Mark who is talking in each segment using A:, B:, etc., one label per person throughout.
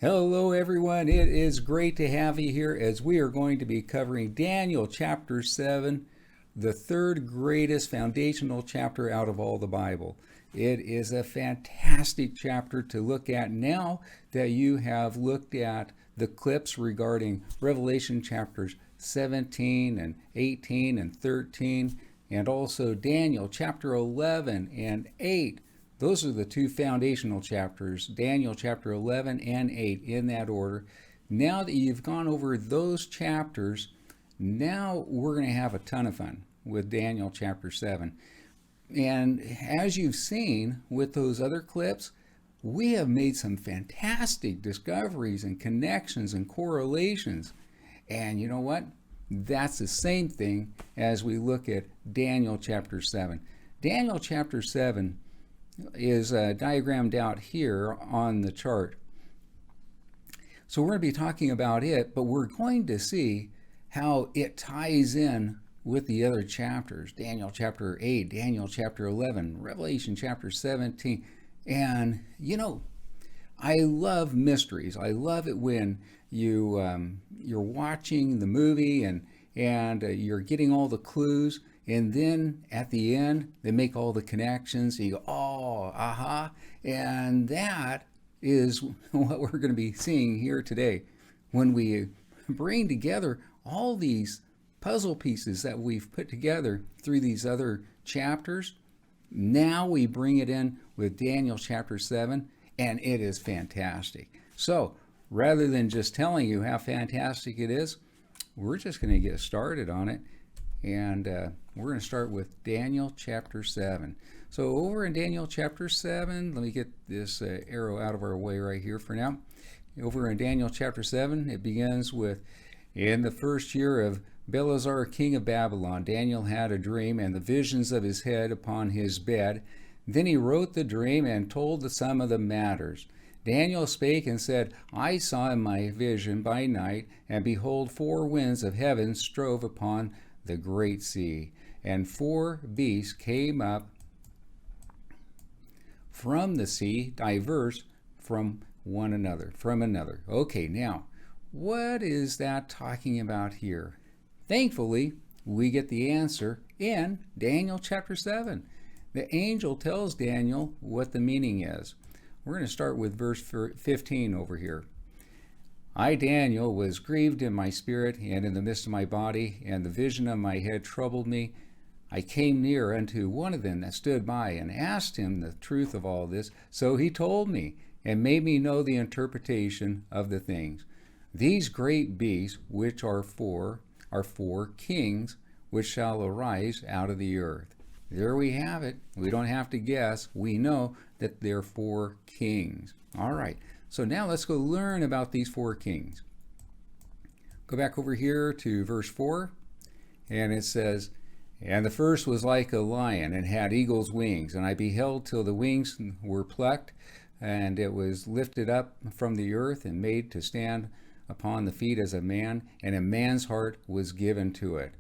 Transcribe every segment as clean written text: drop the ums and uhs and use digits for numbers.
A: Hello, everyone. It is great to have you here as we are going to be covering Daniel chapter 7, the third greatest foundational chapter out of all the Bible. It is a fantastic chapter to look at now that you have looked at the clips regarding Revelation chapters 17 and 18 and 13, and also Daniel chapter 11 and 8. Those are the two foundational chapters, Daniel chapter 11 and 8, in that order. Now that you've gone over those chapters, now we're going to have a ton of fun with Daniel chapter 7. And as you've seen with those other clips, we have made some fantastic discoveries and connections and correlations. And you know what? That's the same thing as we look at Daniel chapter 7. Daniel chapter 7 is diagrammed out here on the chart. So we're going to be talking about it, but we're going to see how it ties in with the other chapters. Daniel chapter 8, Daniel chapter 11, Revelation chapter 17. And, you know, I love mysteries. I love it when you're watching the movie and you're getting all the clues. And then at the end, they make all the connections. And you go, oh, aha. And that is what we're going to be seeing here today. When we bring together all these puzzle pieces that we've put together through these other chapters, now we bring it in with Daniel chapter 7, and it is fantastic. So rather than just telling you how fantastic it is, we're just going to get started on it. And we're going to start with Daniel chapter 7. So over in Daniel chapter 7, let me get this arrow out of our way right here for now. Over in Daniel chapter 7, it begins with, in the first year of Belshazzar, king of Babylon, Daniel had a dream and the visions of his head upon his bed. Then he wrote the dream and told the sum of the matters. Daniel spake and said, I saw in my vision by night, and behold, 4 winds of heaven strove upon the great sea, and 4 beasts came up from the sea, diverse from one another, from another. Okay, now, what is that talking about here? Thankfully, we get the answer in Daniel chapter 7. The angel tells Daniel what the meaning is. We're going to start with verse 15 over here. I, Daniel, was grieved in my spirit and in the midst of my body, and the vision of my head troubled me. I came near unto one of them that stood by, and asked him the truth of all this. So he told me, and made me know the interpretation of the things. These great beasts, which are 4 kings, which shall arise out of the earth. There we have it. We don't have to guess. We know that they're 4 kings. All right. So now let's go learn about these 4 kings. Go back over here to verse 4, and it says, And the first was like a lion, and had eagle's wings. And I beheld till the wings were plucked, and it was lifted up from the earth, and made to stand upon the feet as a man, and a man's heart was given to it.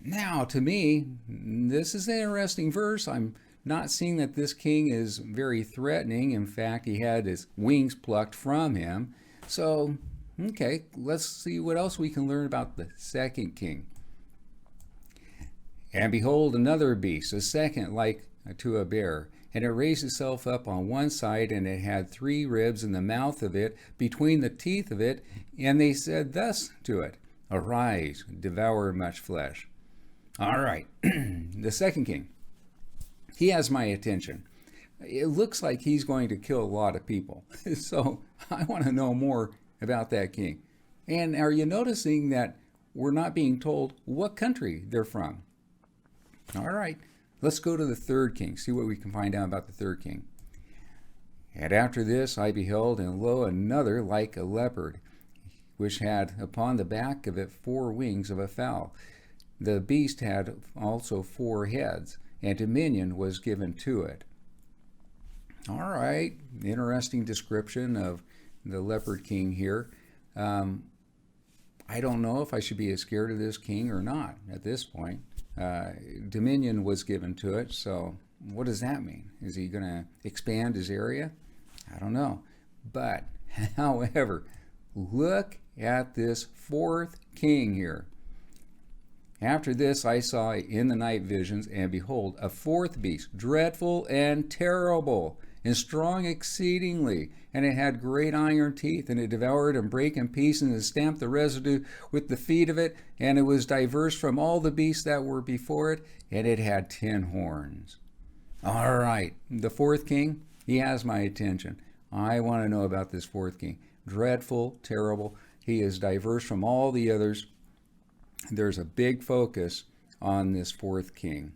A: Now, to me, this is an interesting verse. I'm not seeing that this king is very threatening. In fact, he had his wings plucked from him. So, okay, let's see what else we can learn about the second king. And behold, another beast, a second like to a bear, and it raised itself up on one side, and it had 3 ribs in the mouth of it, between the teeth of it, and they said thus to it, Arise, devour much flesh. All right, the second king. He has my attention. It looks like he's going to kill a lot of people. So I want to know more about that king. And are you noticing that we're not being told what country they're from? All right, let's go to the third king, see what we can find out about the third king. And after this I beheld, and lo, another like a leopard, which had upon the back of it 4 wings of a fowl. The beast had also 4 heads, and dominion was given to it. All right, interesting description of the leopard king here. I don't know if I should be as scared of this king or not at this point. Dominion was given to it, so what does that mean? Is he going to expand his area? I don't know. But However, look at this fourth king here. After this I saw in the night visions, and behold, a fourth beast, dreadful and terrible, and strong exceedingly, and it had great iron teeth, and it devoured and brake in pieces, and stamped the residue with the feet of it, and it was diverse from all the beasts that were before it, and it had 10 horns. All right, the fourth king, he has my attention. I want to know about this fourth king. Dreadful, terrible. He is diverse from all the others. There's a big focus on this fourth king.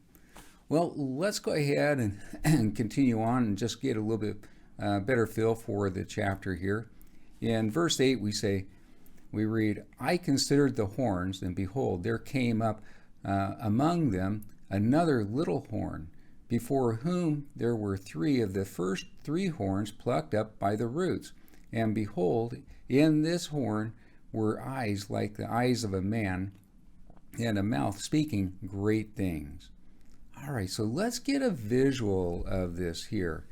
A: Well, let's go ahead and continue on and just get a little bit better feel for the chapter here. In verse 8 we read, I considered the horns, and behold, there came up among them another little horn, before whom there were 3 of the first 3 horns plucked up by the roots. And behold, in this horn were eyes like the eyes of a man, and a mouth speaking great things. All right, so let's get a visual of this here.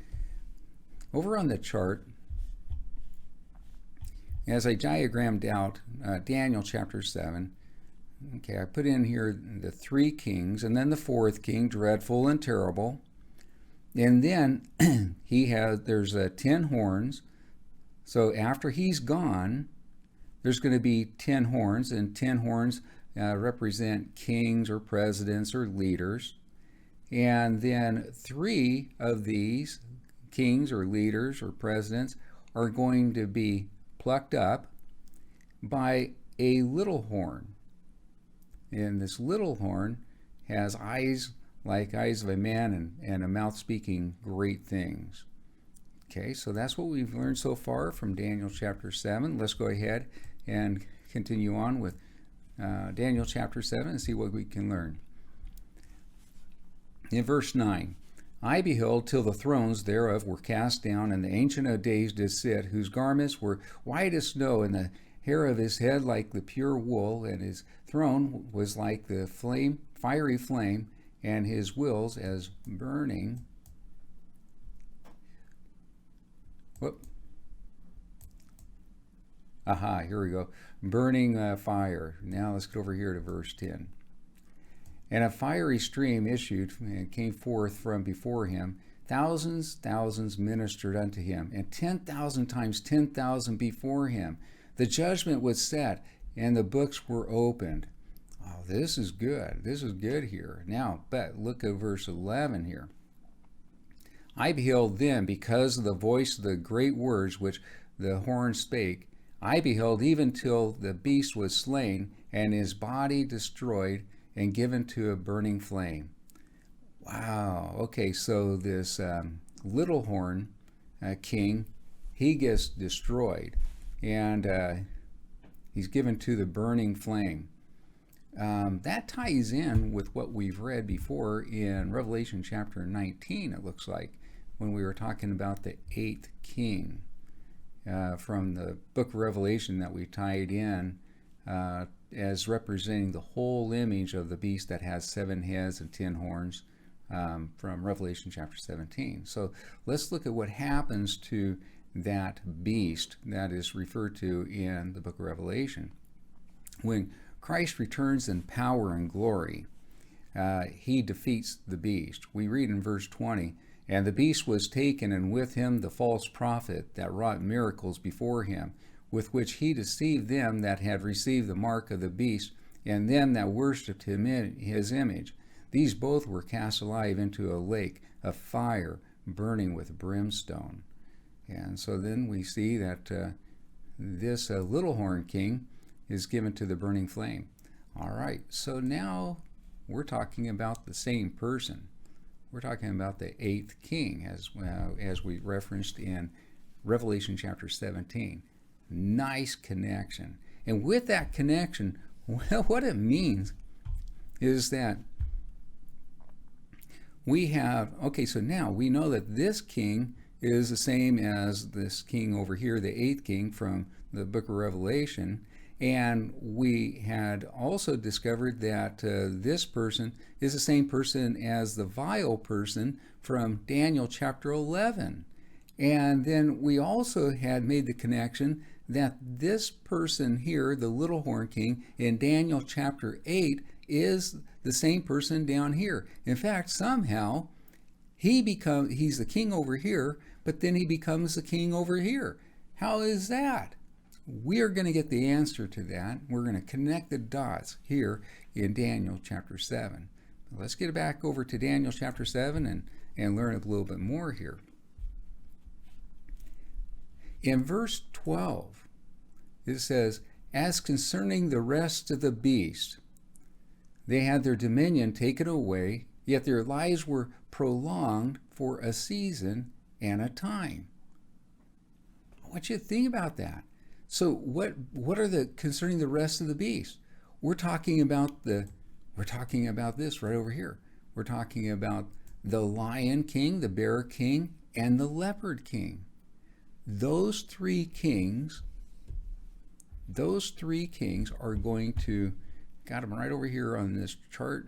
A: Over on the chart, as I diagrammed out Daniel chapter 7, okay, I put in here the 3 kings, and then the fourth king, dreadful and terrible. And then there's 10 horns. So after he's gone, there's going to be 10 horns, and 10 horns represent kings or presidents or leaders. And then 3 of these kings or leaders or presidents are going to be plucked up by a little horn. And this little horn has eyes like eyes of a man, and a mouth speaking great things. Okay, so that's what we've learned so far from Daniel chapter 7. Let's go ahead and continue on with Daniel chapter 7 and see what we can learn. In verse 9, I beheld till the thrones thereof were cast down, and the Ancient of Days did sit, whose garments were white as snow, and the hair of his head like the pure wool, and his throne was like the fiery flame, and his wheels as burning. Here we go. Burning fire. Now let's get over here to verse 10. And a fiery stream issued and came forth from before him. Thousands ministered unto him, and 10,000 times 10,000 before him. The judgment was set, and the books were opened. Oh, this is good. This is good here. Now, but look at verse 11 here. I beheld then, because of the voice of the great words which the horn spake, I beheld even till the beast was slain, and his body destroyed, and given to a burning flame. Wow. Okay, so this little horn king, he gets destroyed, and he's given to the burning flame. That ties in with what we've read before in Revelation chapter 19, it looks like, when we were talking about the 8th king from the book of Revelation that we tied in as representing the whole image of the beast that has 7 heads and 10 horns from Revelation chapter 17. So let's look at what happens to that beast that is referred to in the book of Revelation. When Christ returns in power and glory, he defeats the beast. We read in verse 20, and the beast was taken, and with him the false prophet that wrought miracles before him, with which he deceived them that had received the mark of the beast, and them that worshipped him in his image. These both were cast alive into a lake of fire, burning with brimstone. And so then we see that this little horn king is given to the burning flame. All right, so now we're talking about the same person. We're talking about the 8th king, as we referenced in Revelation chapter 17. Nice connection. And with that connection, well, what it means is that we have, okay, so now we know that this king is the same as this king over here, the 8th king from the book of Revelation. And we had also discovered that this person is the same person as the vile person from Daniel chapter 11. And then we also had made the connection that this person here, the little horn king, in Daniel chapter 8, is the same person down here. In fact, somehow he's the king over here, but then he becomes the king over here. How is that? We're going to get the answer to that. We're going to connect the dots here in Daniel chapter 7. Let's get back over to Daniel chapter 7 and learn a little bit more here. In verse 12, it says, "As concerning the rest of the beast, they had their dominion taken away, yet their lives were prolonged for a season and a time." I want you to think about that. So what are the concerning the rest of the beast? We're talking about this right over here. We're talking about the lion king, the bear king, and the leopard king. Those three kings are going to, got them right over here on this chart.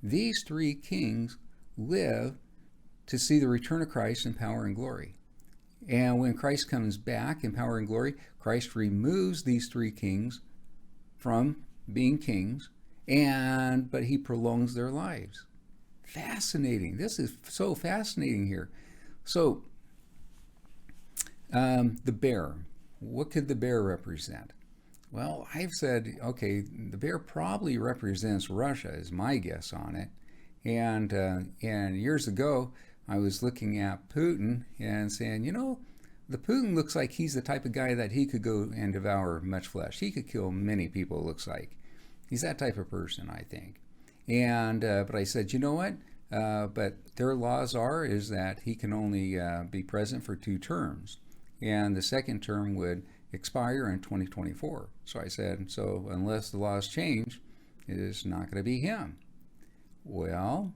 A: These three kings live to see the return of Christ in power and glory. And when Christ comes back in power and glory, Christ removes these three kings from being kings, but he prolongs their lives. Fascinating. This is so fascinating here. So, the bear. What could the bear represent? Well, I've said, okay, the bear probably represents Russia, is my guess on it. And years ago, I was looking at Putin and saying, the Putin looks like he's the type of guy that he could go and devour much flesh. He could kill many people, it looks like. He's that type of person, I think. But I said, you know what? But their laws is that he can only be president for 2 terms. And the second term would expire in 2024. So I said, so unless the laws change, it's not going to be him. Well,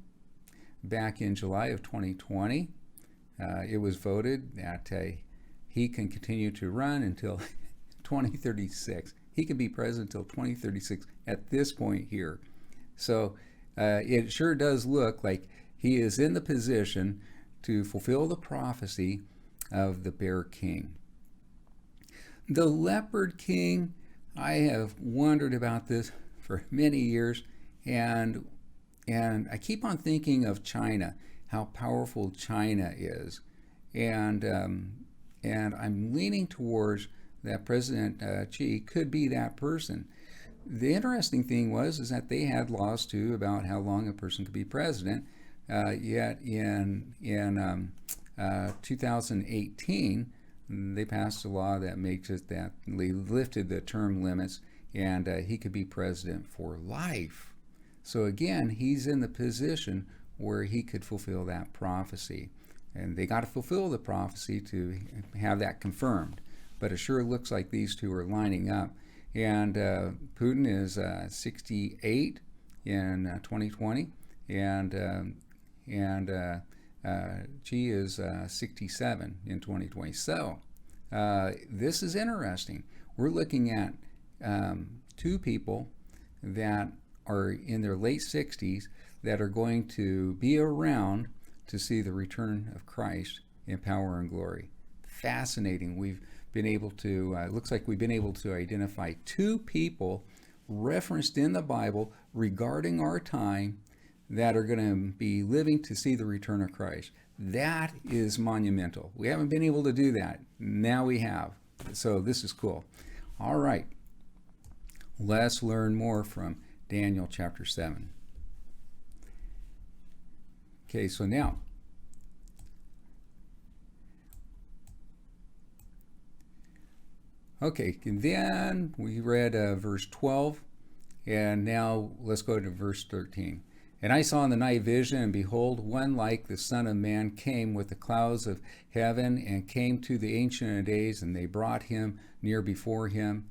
A: back in July of 2020, it was voted that he can continue to run until 2036. He can be president until 2036 at this point here. So it sure does look like he is in the position to fulfill the prophecy of the bear king. The leopard king, I have wondered about this for many years, and I keep on thinking of China, how powerful China is, and I'm leaning towards that President Xi could be that person. The interesting thing is that they had laws too about how long a person could be president. Yet in 2018, they passed a law that makes it that they lifted the term limits, and he could be president for life. So again, he's in the position where he could fulfill that prophecy. And they got to fulfill the prophecy to have that confirmed. But it sure looks like these two are lining up. And Putin is 68 in 2020, and Xi is 67 in 2020. So this is interesting. We're looking at 2 people that are in their late 60s that are going to be around to see the return of Christ in power and glory. Fascinating. We've been able to, it looks like we've been able to identify 2 people referenced in the Bible regarding our time that are going to be living to see the return of Christ. That is monumental. We haven't been able to do that. Now we have. So this is cool. All right. Let's learn more from Daniel chapter 7. Okay, so now, okay, and then we read verse 12, and now let's go to verse 13. "And I saw in the night vision, and behold, one like the Son of Man came with the clouds of heaven, and came to the Ancient of Days, and they brought him near before him.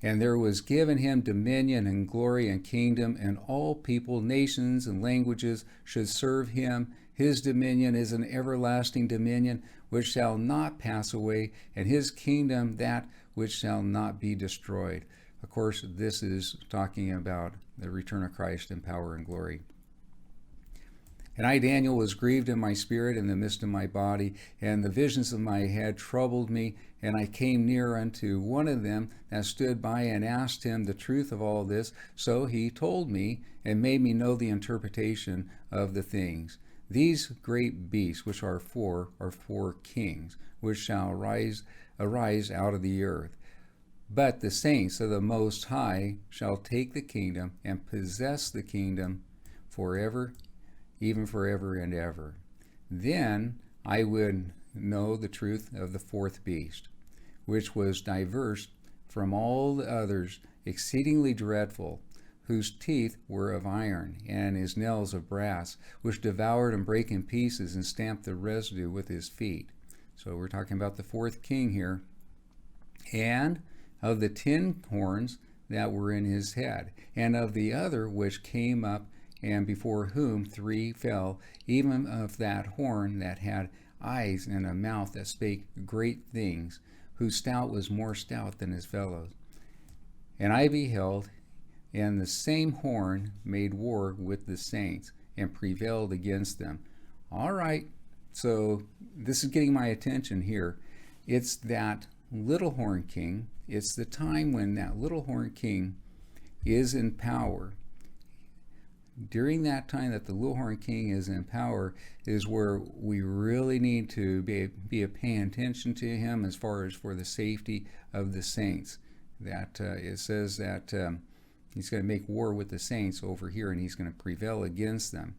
A: And there was given him dominion and glory and kingdom, and all people, nations, and languages should serve him. His dominion is an everlasting dominion which shall not pass away, and his kingdom that which shall not be destroyed." Of course, this is talking about the return of Christ in power and glory. And I, Daniel, was grieved in my spirit in the midst of my body, and the visions of my head troubled me. And I came near unto one of them that stood by and asked him the truth of all this. So he told me and made me know the interpretation of the things. These great beasts, which are four kings, which shall arise out of the earth. But the saints of the Most High shall take the kingdom and possess the kingdom forever, even forever and ever. Then I would know the truth of the fourth beast, which was diverse from all the others, exceedingly dreadful, whose teeth were of iron, and his nails of brass, which devoured and brake in pieces, and stamped the residue with his feet. So we're talking about the fourth king here. And of the 10 horns that were in his head, and of the other which came up, and before whom 3 fell, even of that horn that had eyes and a mouth that spake great things, whose stout was more stout than his fellows. And I beheld, and the same horn made war with the saints, and prevailed against them. All right, so this is getting my attention here. It's that little horn king. It's the time when that little horn king is in power. During that time that the little horn king is in power is where we really need to be paying attention to him as far as for the safety of the saints. That it says that he's going to make war with the saints over here, and he's going to prevail against them.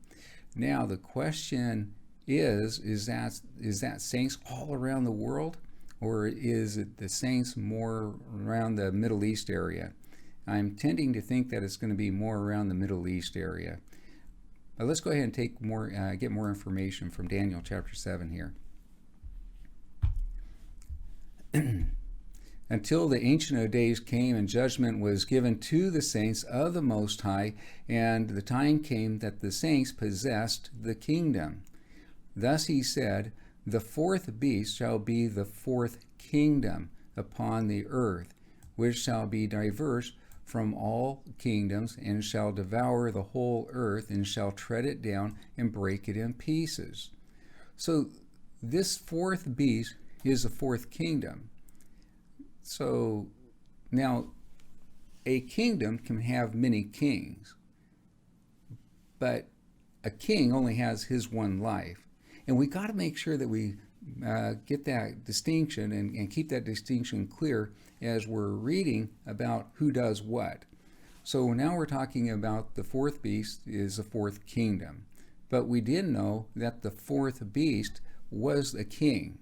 A: Now the question is that saints all around the world, or is it the saints more around the Middle East area? I'm tending to think that it's going to be more around the Middle East area. But let's go ahead and get more information from Daniel chapter 7 here. Until the Ancient of Days came, and judgment was given to the saints of the Most High, and the time came that the saints possessed the kingdom. Thus he said, the fourth beast shall be the fourth kingdom upon the earth, which shall be diverse from all kingdoms, and shall devour the whole earth, and shall tread it down and break it in pieces. So this fourth beast is the fourth kingdom. So now a kingdom can have many kings, but a king only has his one life. And we got to make sure that we get that distinction and keep that distinction clear as we're reading about who does what. So now we're talking about the fourth beast is the fourth kingdom. But we did know that the fourth beast was a king.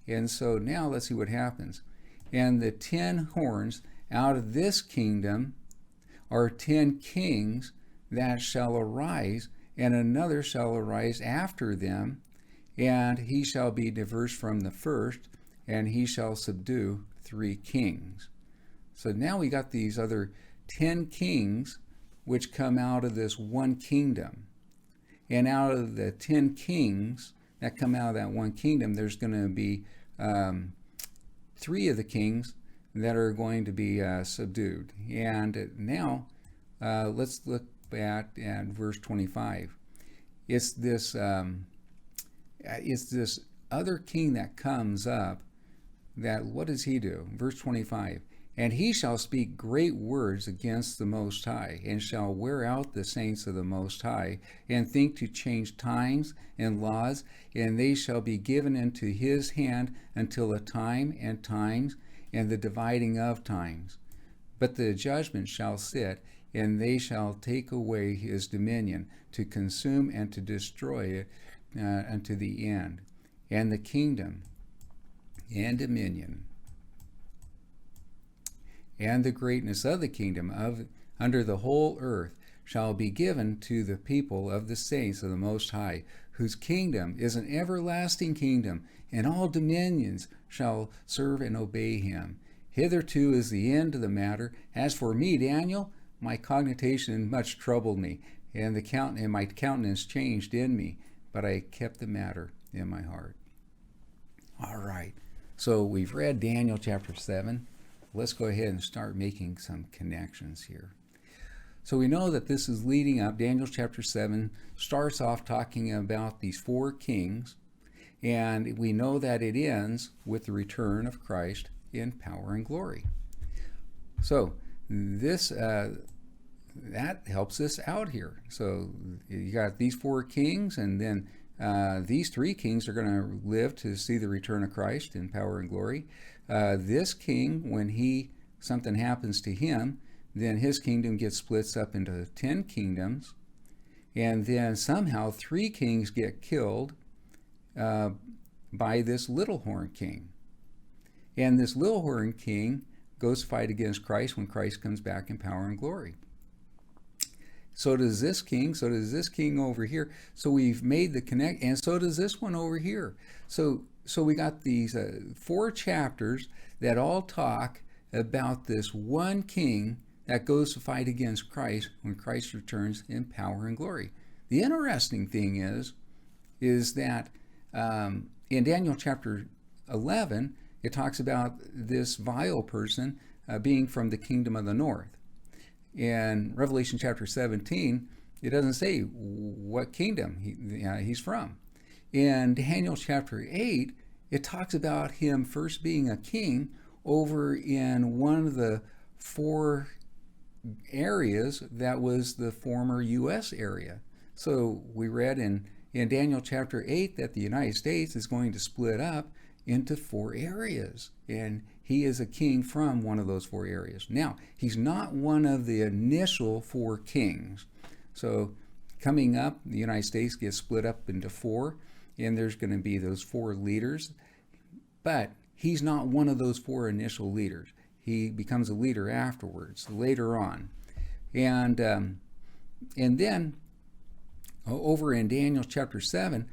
A: And so now let's see what happens. And the 10 horns out of this kingdom are 10 kings that shall arise, and another shall arise after them, and he shall be diverse from the first, and he shall subdue 3 kings. So now we got these other 10 kings which come out of this one kingdom. And out of the 10 kings that come out of that one kingdom, there's going to be 3 of the kings that are going to be subdued. And now let's look at verse 25. It's this other king that comes up. That what does he do? Verse 25. And he shall speak great words against the Most High, and shall wear out the saints of the Most High, and think to change times and laws, and they shall be given into his hand until a time and times, and the dividing of times. But the judgment shall sit, and they shall take away his dominion, to consume and to destroy it unto the end. And the kingdom and dominion and the greatness of the kingdom of under the whole earth shall be given to the people of the saints of the Most High, whose kingdom is an everlasting kingdom, and all dominions shall serve and obey him. Hitherto is the end of the matter. As for me, Daniel, my cogitation much troubled me, and my countenance changed in me, but I kept the matter in my heart. All right, so we've read Daniel chapter 7. Let's go ahead and start making some connections here. So we know that this is leading up. Daniel chapter 7 starts off talking about these four kings, and we know that it ends with the return of Christ in power and glory. So this that helps us out here. So you got these four kings, and then these three kings are going to live to see the return of Christ in power and glory. This king, when something happens to him, then his kingdom gets splits up into 10 kingdoms, and then somehow 3 kings get killed by this little horn king. And this little horn king goes to fight against Christ when Christ comes back in power and glory. So does this king, so does this king over here. So we've made the connect, and so does this one over here. So we got these 4 chapters that all talk about this one king that goes to fight against Christ when Christ returns in power and glory. The interesting thing is that in Daniel chapter 11, it talks about this vile person being from the kingdom of the north. In Revelation chapter 17, it doesn't say what kingdom he's from. In Daniel chapter 8, it talks about him first being a king over in one of the 4 areas that was the former U.S. area. So we read in Daniel chapter 8 that the United States is going to split up into 4 areas, and he is a king from one of those 4 areas. Now, he's not one of the initial 4 kings. So coming up, the United States gets split up into 4, and there's going to be those 4 leaders, but he's not one of those 4 initial leaders. He becomes a leader afterwards, later on. And then over in Daniel chapter 7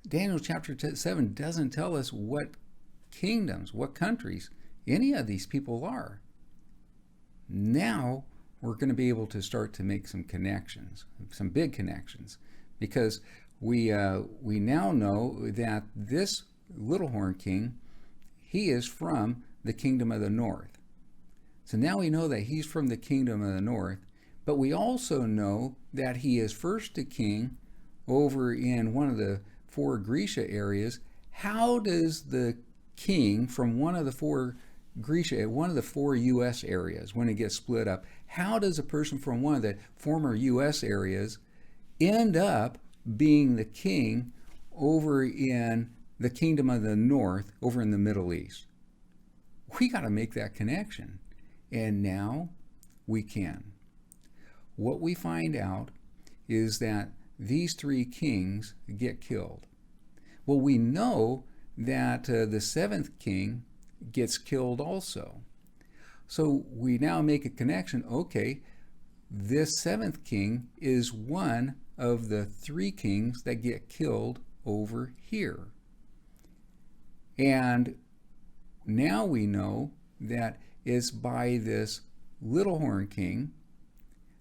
A: doesn't tell us what kingdoms, what countries any of these people are. Now we're going to be able to start to make some connections, some big connections, because we now know that this little horn king, he is from the kingdom of the north. So now we know that he's from the kingdom of the north, but we also know that he is first a king over in one of the 4 Grecia areas. How does the king from one of the 4 Grecia, one of the 4 U.S. areas, when it gets split up, how does a person from one of the former U.S. areas end up being the king over in the kingdom of the north, over in the Middle East? We got to make that connection. And now we can. What we find out is that these 3 kings get killed. Well, we know that the 7th king gets killed also. So we now make a connection. Okay, this 7th king is one of the 3 kings that get killed over here. And now we know that it's by this little horn king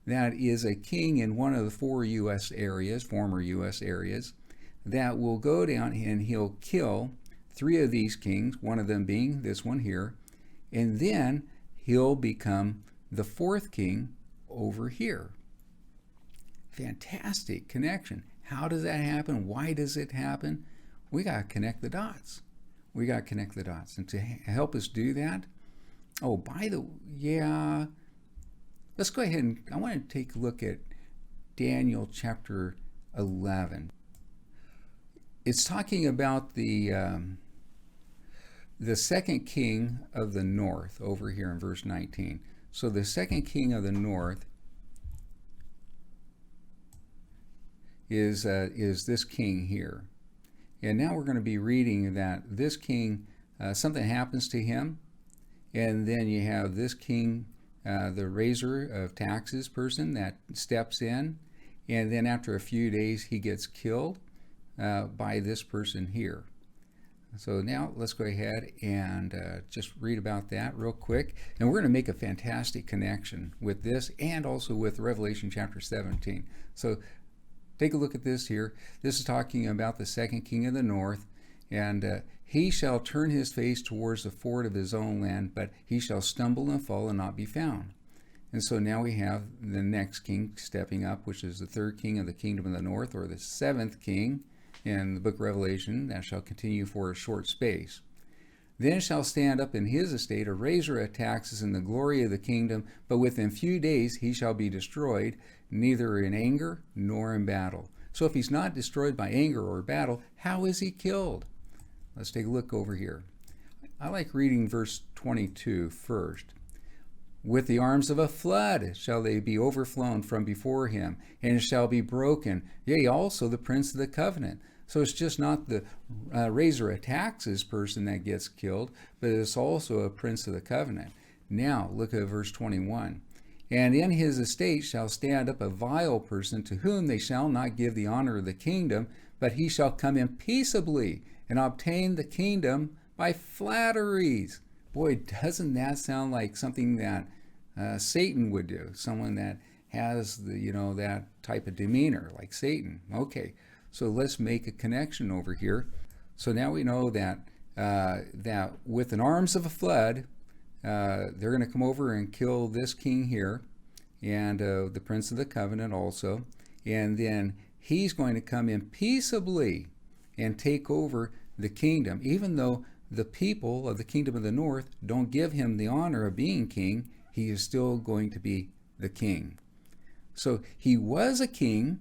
A: that is a king in one of the 4 U.S. areas, former U.S. areas, that will go down and he'll kill 3 of these kings, one of them being this one here, and then he'll become the 4th king over here. Fantastic connection. How does that happen? Why does it happen? We got to connect the dots. We got to connect the dots. And to help us do that, let's go ahead and I want to take a look at Daniel chapter 11. It's talking about the 2nd king of the north over here in verse 19. So the 2nd king of the north is this king here. And now we're going to be reading that this king, something happens to him, and then you have this king, the raiser of taxes person that steps in, and then after a few days he gets killed by this person here. So now let's go ahead and just read about that real quick. And we're going to make a fantastic connection with this and also with Revelation chapter 17. So take a look at this here. This is talking about the 2nd king of the north. And he shall turn his face towards the ford of his own land, but he shall stumble and fall and not be found. And so now we have the next king stepping up, which is the third king of the kingdom of the north, or the seventh king in the book of Revelation, that shall continue for a short space. Then shall stand up in his estate a raiser of taxes in the glory of the kingdom, but within few days he shall be destroyed, neither in anger nor in battle. So if he's not destroyed by anger or battle, how is he killed? Let's take a look over here. I like reading verse 22 first. With the arms of a flood shall they be overflown from before him, and shall be broken, yea, also the prince of the covenant. So it's just not the raiser of taxes person that gets killed, but it's also a prince of the covenant. Now, look at verse 21. And in his estate shall stand up a vile person, to whom they shall not give the honor of the kingdom, but he shall come in peaceably, and obtain the kingdom by flatteries. Boy, doesn't that sound like something that Satan would do? Someone that has that type of demeanor, like Satan. Okay, so let's make a connection over here. So now we know that that with an arms of a flood, they're going to come over and kill this king here, and the prince of the covenant also, and then he's going to come in peaceably and take over the kingdom, even though the people of the kingdom of the north don't give him the honor of being king. He is still going to be the king. So he was a king,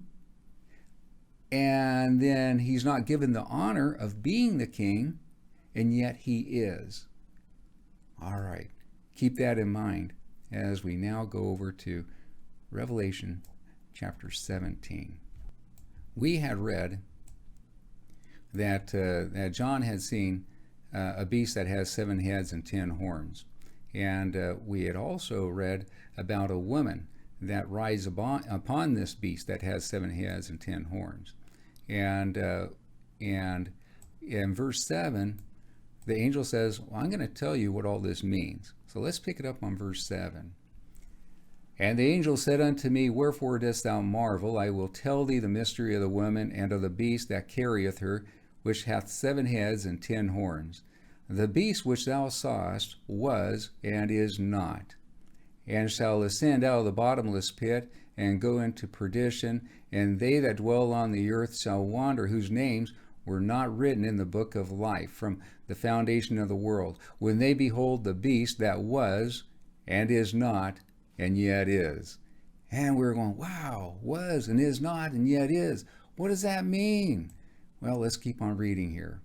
A: and then he's not given the honor of being the king, and yet he is. All right, keep that in mind as we now go over to Revelation chapter 17. We had read that John had seen a beast that has 7 heads and 10 horns. And we had also read about a woman that rides upon this beast that has 7 heads and 10 horns. And in verse 7, the angel says, well, I'm going to tell you what all this means. So let's pick it up on verse 7. And the angel said unto me, wherefore dost thou marvel? I will tell thee the mystery of the woman and of the beast that carrieth her, which hath 7 heads and 10 horns. The beast which thou sawest was and is not, and shall ascend out of the bottomless pit, and go into perdition, and they that dwell on the earth shall wander, whose names were not written in the book of life from the foundation of the world, when they behold the beast that was and is not, and yet is. And we're going, wow, was and is not, and yet is. What does that mean? Well, let's keep on reading here.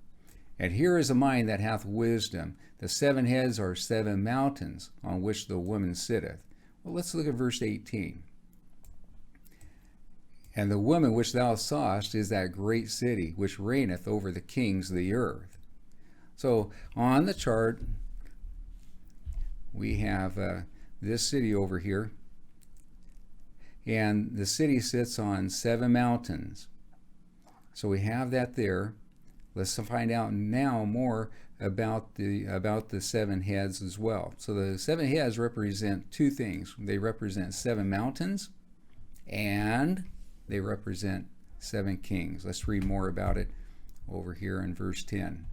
A: And here is a mind that hath wisdom. The 7 heads are 7 mountains on which the woman sitteth. Well, let's look at verse 18. And the woman which thou sawest is that great city, which reigneth over the kings of the earth. So on the chart, we have this city over here. And the city sits on 7 mountains. So we have that there. Let's find out now more about the 7 heads as well. So the 7 heads represent 2 things. They represent 7 mountains, and they represent 7 kings. Let's read more about it over here in verse 10.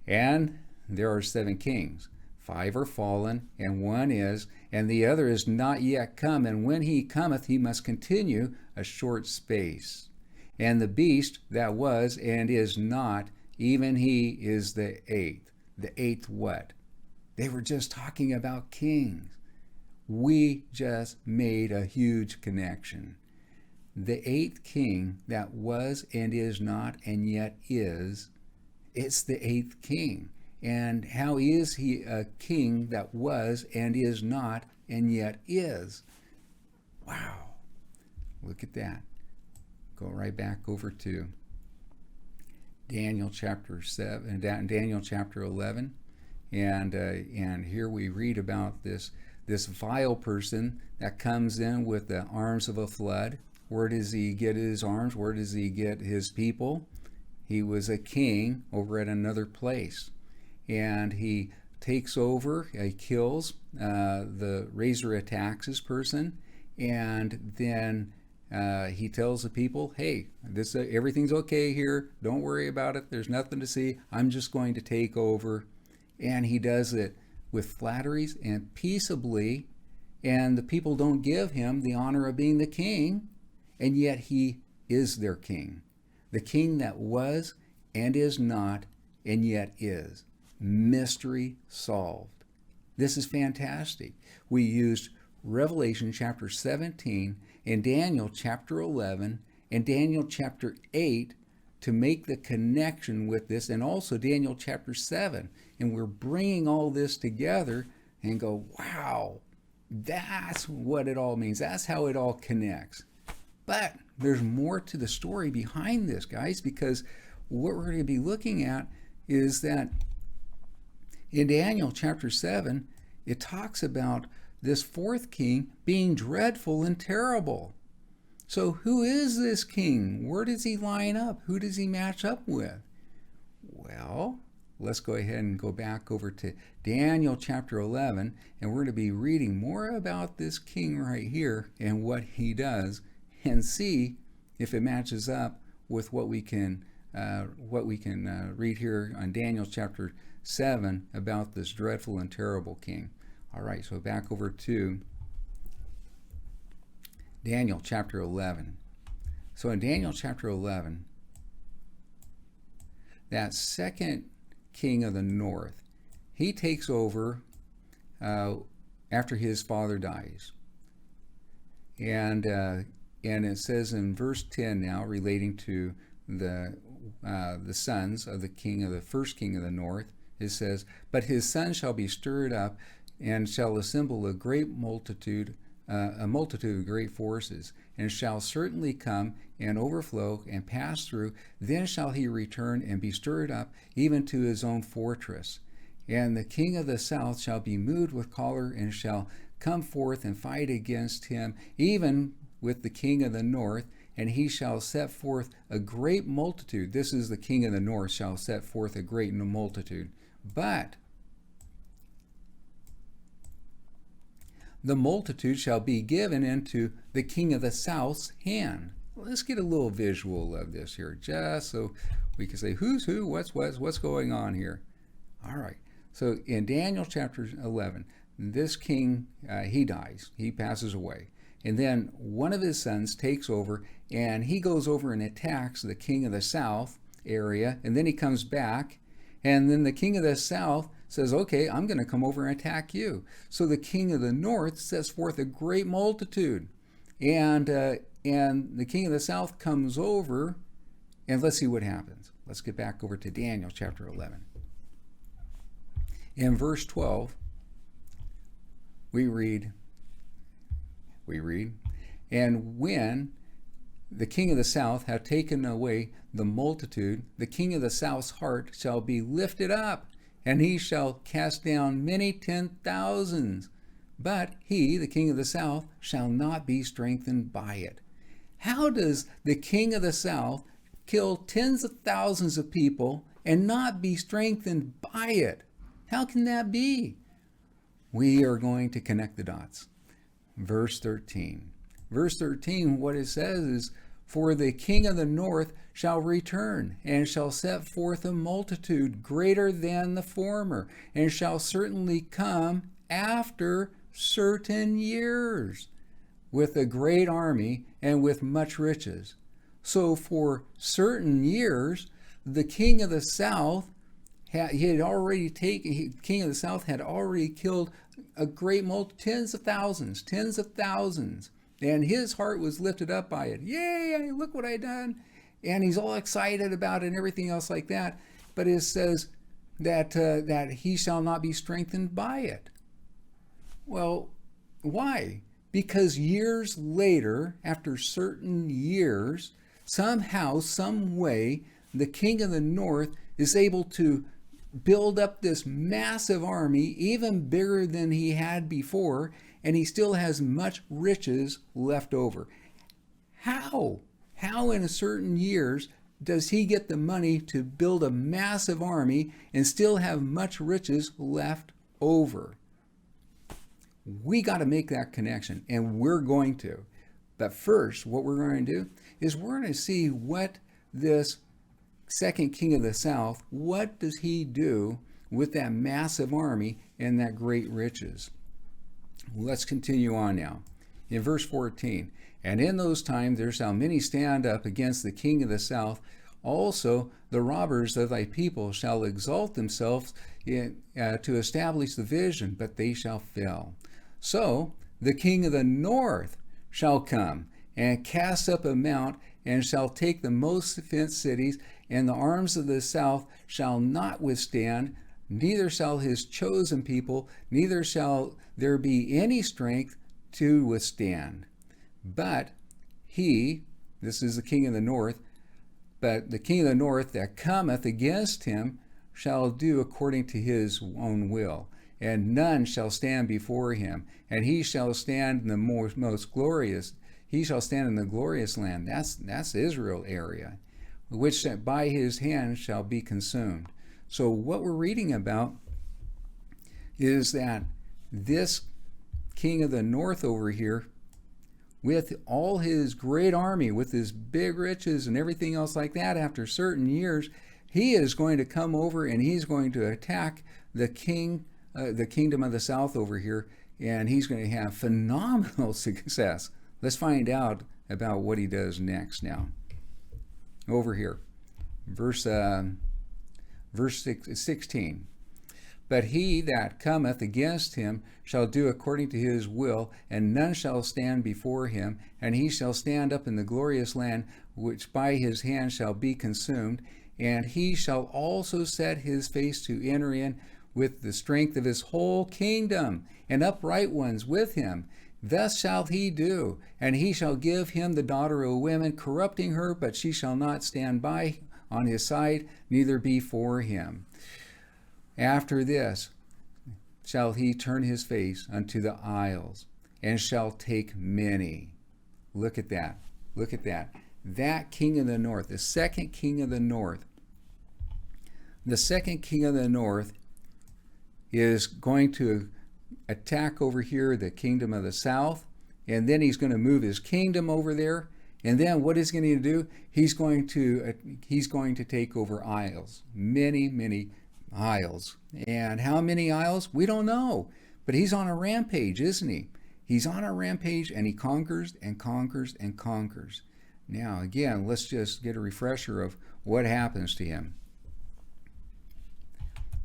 A: And there are 7 kings. 5 are fallen, and 1 is, and the other is not yet come. And when he cometh, he must continue a short space. And the beast that was and is not, even he is the 8th. The 8th what? They were just talking about kings. We just made a huge connection. The 8th king that was and is not and yet is, it's the 8th king. And how is he a king that was and is not and yet is? Wow. Look at that. Go right back over to Daniel chapter 7, Daniel chapter 11, and here we read about this vile person that comes in with the arms of a flood. Where does he get his arms? Where does he get his people? He was a king over at another place, and he takes over. He kills the raiser of taxes person, and then he tells the people, hey, this everything's okay here. Don't worry about it. There's nothing to see. I'm just going to take over. And he does it with flatteries and peaceably. and the people don't give him the honor of being the king, and yet he is their king. The king that was and is not and yet is. Mystery solved. This is fantastic. We used Revelation chapter 17 and Daniel chapter 11 and Daniel chapter 8 to make the connection with this, and also Daniel chapter 7. And we're bringing all this together and go, wow, that's what it all means. That's how it all connects. But there's more to the story behind this, guys, because what we're going to be looking at is that in Daniel chapter 7, it talks about this fourth king being dreadful and terrible. So who is this king? Where does he line up? Who does he match up with? Well, let's go ahead and go back over to Daniel chapter 11, and we're going to be reading more about this king right here and what he does, and see if it matches up with what we can read here on Daniel chapter 7 about this dreadful and terrible king. All right, so back over to Daniel chapter 11. So in Daniel chapter 11, that second king of the north, he takes over after his father dies. And it says in verse 10 now, relating to the sons of the first king of the north, it says, "But his son shall be stirred up, and shall assemble a multitude of great forces, and shall certainly come and overflow and pass through. Then shall he return and be stirred up, even to his own fortress. And the king of the south shall be moved with choler, and shall come forth and fight against him, even with the king of the north, and he shall set forth a great multitude." This is the king of the north shall set forth a great multitude. "But the multitude shall be given into the king of the south's hand." Let's get a little visual of this here, just so we can say who's who, what's going on here. All right. So in Daniel chapter 11, this king, he dies. He passes away. And then one of his sons takes over, and he goes over and attacks the king of the south area, and then he comes back, and then the king of the south says, "Okay, I'm going to come over and attack you." So the king of the north sets forth a great multitude, and the king of the south comes over, and let's see what happens. Let's get back over to Daniel chapter 11. In verse 12, we read, "And when the king of the south hath taken away the multitude, the king of the south's heart shall be lifted up, and he shall cast down many 10,000s. But he, the king of the south, shall not be strengthened by it." How does the king of the south kill tens of thousands of people and not be strengthened by it? How can that be? We are going to connect the dots. Verse 13. Verse 13, what it says is, "For the king of the north shall return, and shall set forth a multitude greater than the former, and shall certainly come after certain years, with a great army and with much riches." So for certain years, the king of the south king of the south had already killed a great tens of thousands, and his heart was lifted up by it. Yay, look what I done. And he's all excited about it and everything else like that. But it says that he shall not be strengthened by it. Well, why? Because years later, after certain years, somehow, some way, the king of the north is able to build up this massive army, even bigger than he had before, and he still has much riches left over. How in certain years does he get the money to build a massive army and still have much riches left over? We got to make that connection, and we're going to. But first, what we're going to do is we're going to see what this second king of the south, what does he do with that massive army and that great riches? Let's continue on now. In verse 14, and in those times there shall many stand up against the king of the south. Also the robbers of thy people shall exalt themselves to establish the vision, but they shall fail. So the king of the north shall come and cast up a mount, and shall take the most fenced cities, and the arms of the south shall not withstand, neither shall his chosen people, neither shall there be any strength to withstand. But he, this is the king of the north, but the king of the north that cometh against him shall do according to his own will, and none shall stand before him, and he shall stand in the most glorious, he shall stand in the glorious land. That's Israel area, which by his hand shall be consumed. So what we're reading about is that this king of the north over here, with all his great army, with his big riches and everything else like that, after certain years, he is going to come over and he's going to attack the kingdom of the south over here, and he's going to have phenomenal success. Let's find out about what he does next now. Over here, verse 16. But he that cometh against him shall do according to his will, and none shall stand before him, and he shall stand up in the glorious land, which by his hand shall be consumed, and he shall also set his face to enter in with the strength of his whole kingdom, and upright ones with him. Thus shall he do, and he shall give him the daughter of women, corrupting her, but she shall not stand by on his side, neither be for him. After this shall he turn his face unto the isles, and shall take many. Look at that. Look at that. That king of the north, the second king of the north. The second king of the north is going to attack over here the kingdom of the south, and then he's going to move his kingdom over there, and then what is he going to do? He's going to take over isles, many isles. And how many isles? We don't know, but he's on a rampage, isn't he? He's on a rampage, and he conquers and conquers and conquers. Now again, let's just get a refresher of what happens to him.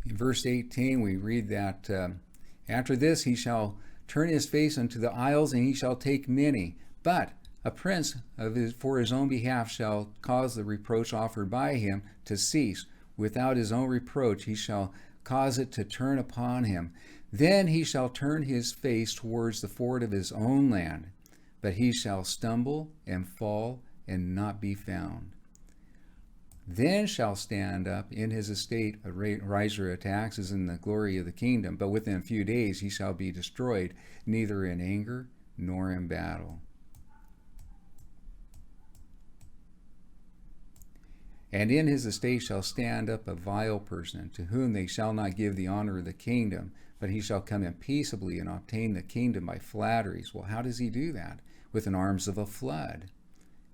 A: In verse 18 we read that after this he shall turn his face unto the isles, and he shall take many. But a prince for his own behalf shall cause the reproach offered by him to cease. Without his own reproach he shall cause it to turn upon him. Then he shall turn his face towards the ford of his own land, but he shall stumble and fall and not be found. Then shall stand up in his estate a riser of taxes in the glory of the kingdom, but within a few days he shall be destroyed, neither in anger nor in battle. And in his estate shall stand up a vile person, to whom they shall not give the honor of the kingdom, but he shall come in peaceably and obtain the kingdom by flatteries. Well, how does he do that? With an arms of a flood.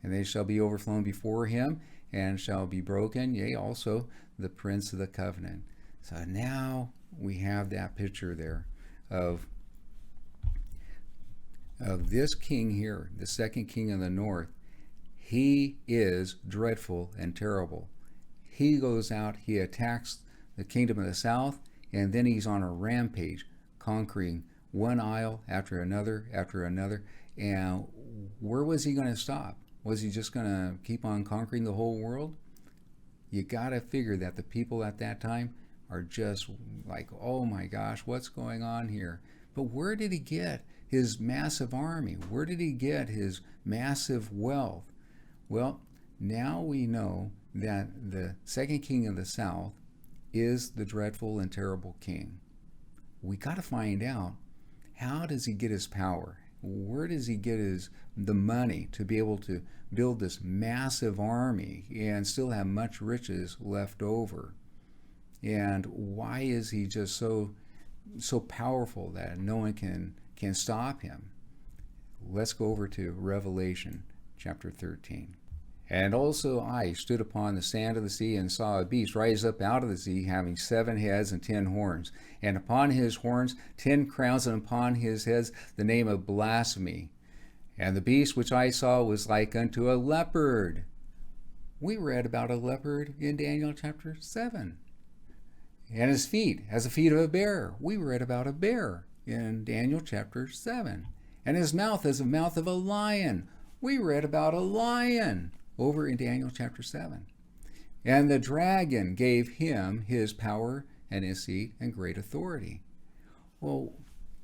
A: And they shall be overflown before him, and shall be broken, yea, also the prince of the covenant. So now we have that picture there of this king here, the second king of the north. He is dreadful and terrible. He goes out, he attacks the kingdom of the south, and then he's on a rampage, conquering one isle after another. And where was he going to stop? Was he just going to keep on conquering the whole world? You got to figure that the people at that time are just like, oh my gosh, what's going on here? But where did he get his massive army? Where did he get his massive wealth? Well, now we know that the second king of the south is the dreadful and terrible king. We got to find out, how does he get his power? Where does he get the money to be able to build this massive army and still have much riches left over? And why is he just so powerful that no one can stop him? Let's go over to Revelation chapter 13. And also I stood upon the sand of the sea and saw a beast rise up out of the sea, having 7 heads and 10 horns, and upon his horns 10 crowns, and upon his heads the name of blasphemy. And the beast which I saw was like unto a leopard. We read about a leopard in Daniel chapter 7. And his feet as the feet of a bear. We read about a bear in Daniel chapter 7. And his mouth as the mouth of a lion. We read about a lion over in Daniel chapter 7. And the dragon gave him his power and his seat and great authority. Well,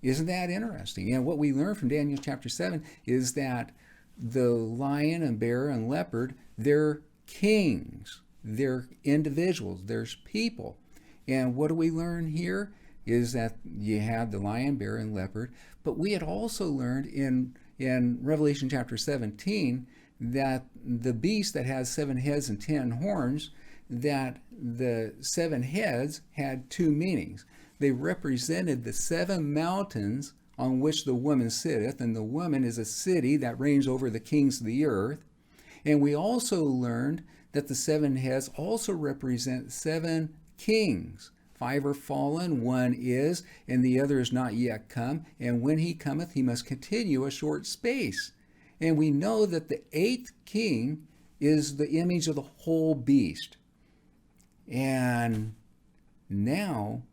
A: isn't that interesting? And what we learn from Daniel chapter 7 is that the lion and bear and leopard, they're kings. They're individuals. There's people. And what do we learn here is that you had the lion, bear, and leopard. But we had also learned in Revelation chapter 17 that the beast that has 7 heads and 10 horns, that the 7 heads had 2 meanings. They represented the 7 mountains on which the woman sitteth, and the woman is a city that reigns over the kings of the earth. And we also learned that the 7 heads also represent 7 kings. 5 are fallen, 1 is, and the other is not yet come. And when he cometh, he must continue a short space. And we know that the 8th king is the image of the whole beast. And now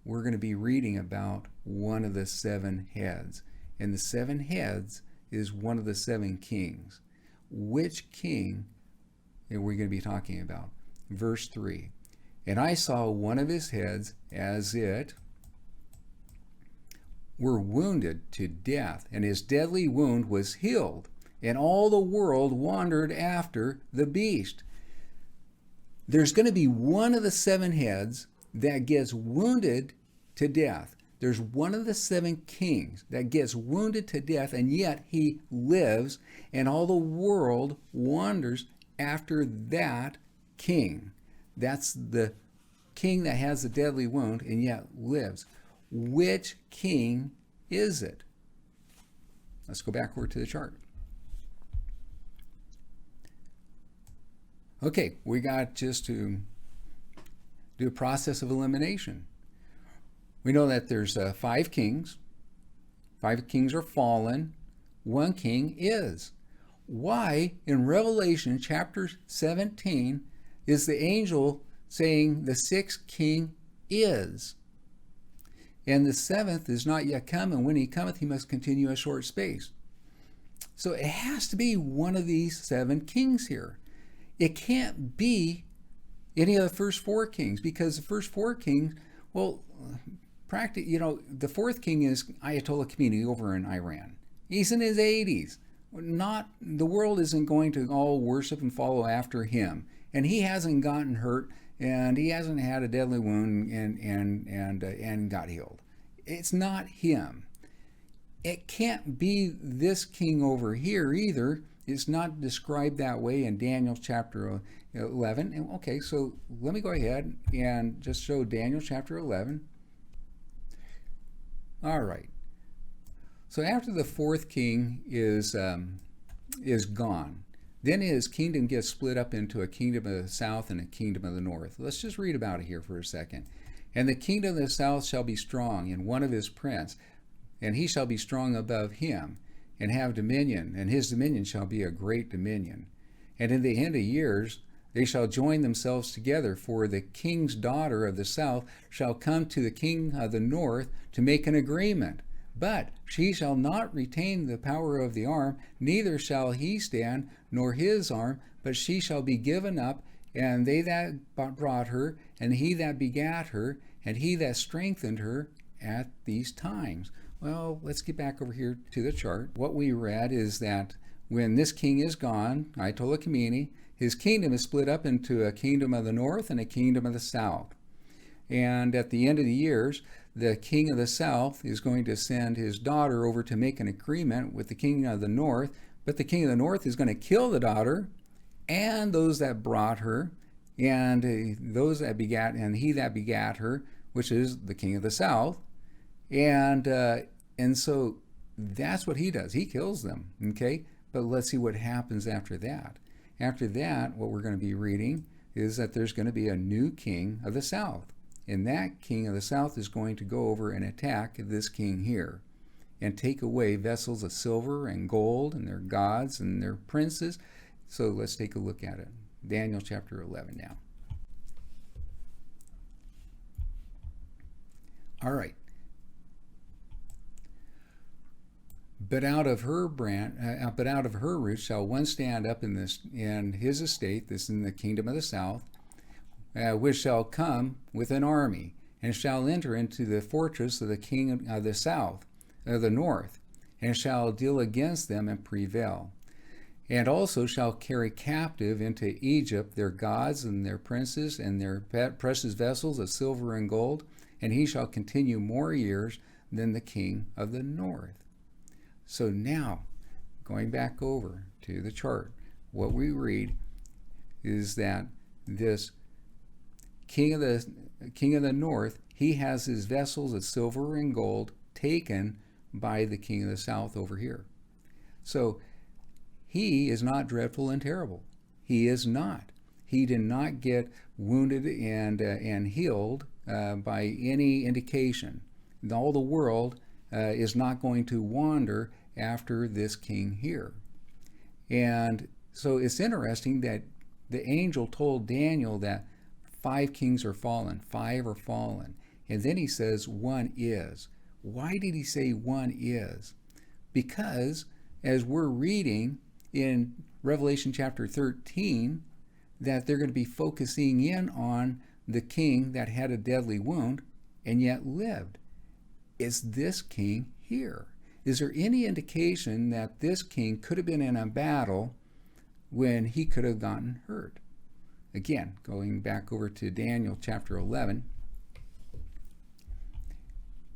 A: we're going to be reading about one of the 7 heads. And the 7 heads is one of the 7 kings. Which king are we going to be talking about? Verse 3. And I saw one of his heads as it were wounded to death, and his deadly wound was healed, and all the world wandered after the beast. There's going to be one of the 7 heads that gets wounded to death. There's one of the 7 kings that gets wounded to death, and yet he lives, and all the world wanders after that king. That's the king that has the deadly wound and yet lives. Which king is it? Let's go backward to the chart. Okay, we got just to do a process of elimination. We know that there's 5 kings. 5 kings are fallen. 1 king is. Why in Revelation chapter 17 is the angel saying the 6th king is? And the 7th is not yet come, and when he cometh, he must continue a short space. So it has to be one of these 7 kings here. It can't be any of the first 4 kings, because the first 4 kings, well, the 4th king is Ayatollah Khomeini over in Iran. He's in his 80s. The world isn't going to all worship and follow after him. And he hasn't gotten hurt, and he hasn't had a deadly wound and got healed. It's not him. It can't be this king over here either. It's not described that way in Daniel chapter 11. Okay, so let me go ahead and just show Daniel chapter 11. All right. So after the 4th king is gone, then his kingdom gets split up into a kingdom of the south and a kingdom of the north. Let's just read about it here for a second. And the kingdom of the south shall be strong, and one of his prince, and he shall be strong above him, and have dominion, and his dominion shall be a great dominion. And in the end of years they shall join themselves together, for the king's daughter of the south shall come to the king of the north to make an agreement. But she shall not retain the power of the arm, neither shall he stand, nor his arm, but she shall be given up, and they that brought her, and he that begat her, and he that strengthened her at these times. Well, let's get back over here to the chart. What we read is that when this king is gone, Ayatollah Khomeini, his kingdom is split up into a kingdom of the north and a kingdom of the south. And at the end of the years, the king of the south is going to send his daughter over to make an agreement with the king of the north, but the king of the north is going to kill the daughter and those that brought her, and those that begat, and he that begat her, which is the king of the south. And so that's what he does. He kills them, okay? But let's see what happens after that. After that, what we're going to be reading is that there's going to be a new king of the south. And that king of the south is going to go over and attack this king here and take away vessels of silver and gold and their gods and their princes. So let's take a look at it. Daniel chapter 11 now. All right. But out of her roots shall one stand up in his estate, this in the kingdom of the south, which shall come with an army, and shall enter into the fortress of the king of the south, of the north, and shall deal against them and prevail. And also shall carry captive into Egypt their gods and their princes and their precious vessels of silver and gold, and he shall continue more years than the king of the north. So now, going back over to the chart, what we read is that this king of the north, he has his vessels of silver and gold taken by the king of the south over here. So he is not dreadful and terrible. He is not. He did not get wounded and healed by any indication. All the world is not going to wander after this king here. And so it's interesting that the angel told Daniel that 5 kings are fallen, 5 are fallen. And then he says one is. Why did he say one is? Because as we're reading in Revelation chapter 13, that they're going to be focusing in on the king that had a deadly wound and yet lived. It's this king here. Is there any indication that this king could have been in a battle when he could have gotten hurt? Again, going back over to Daniel chapter 11.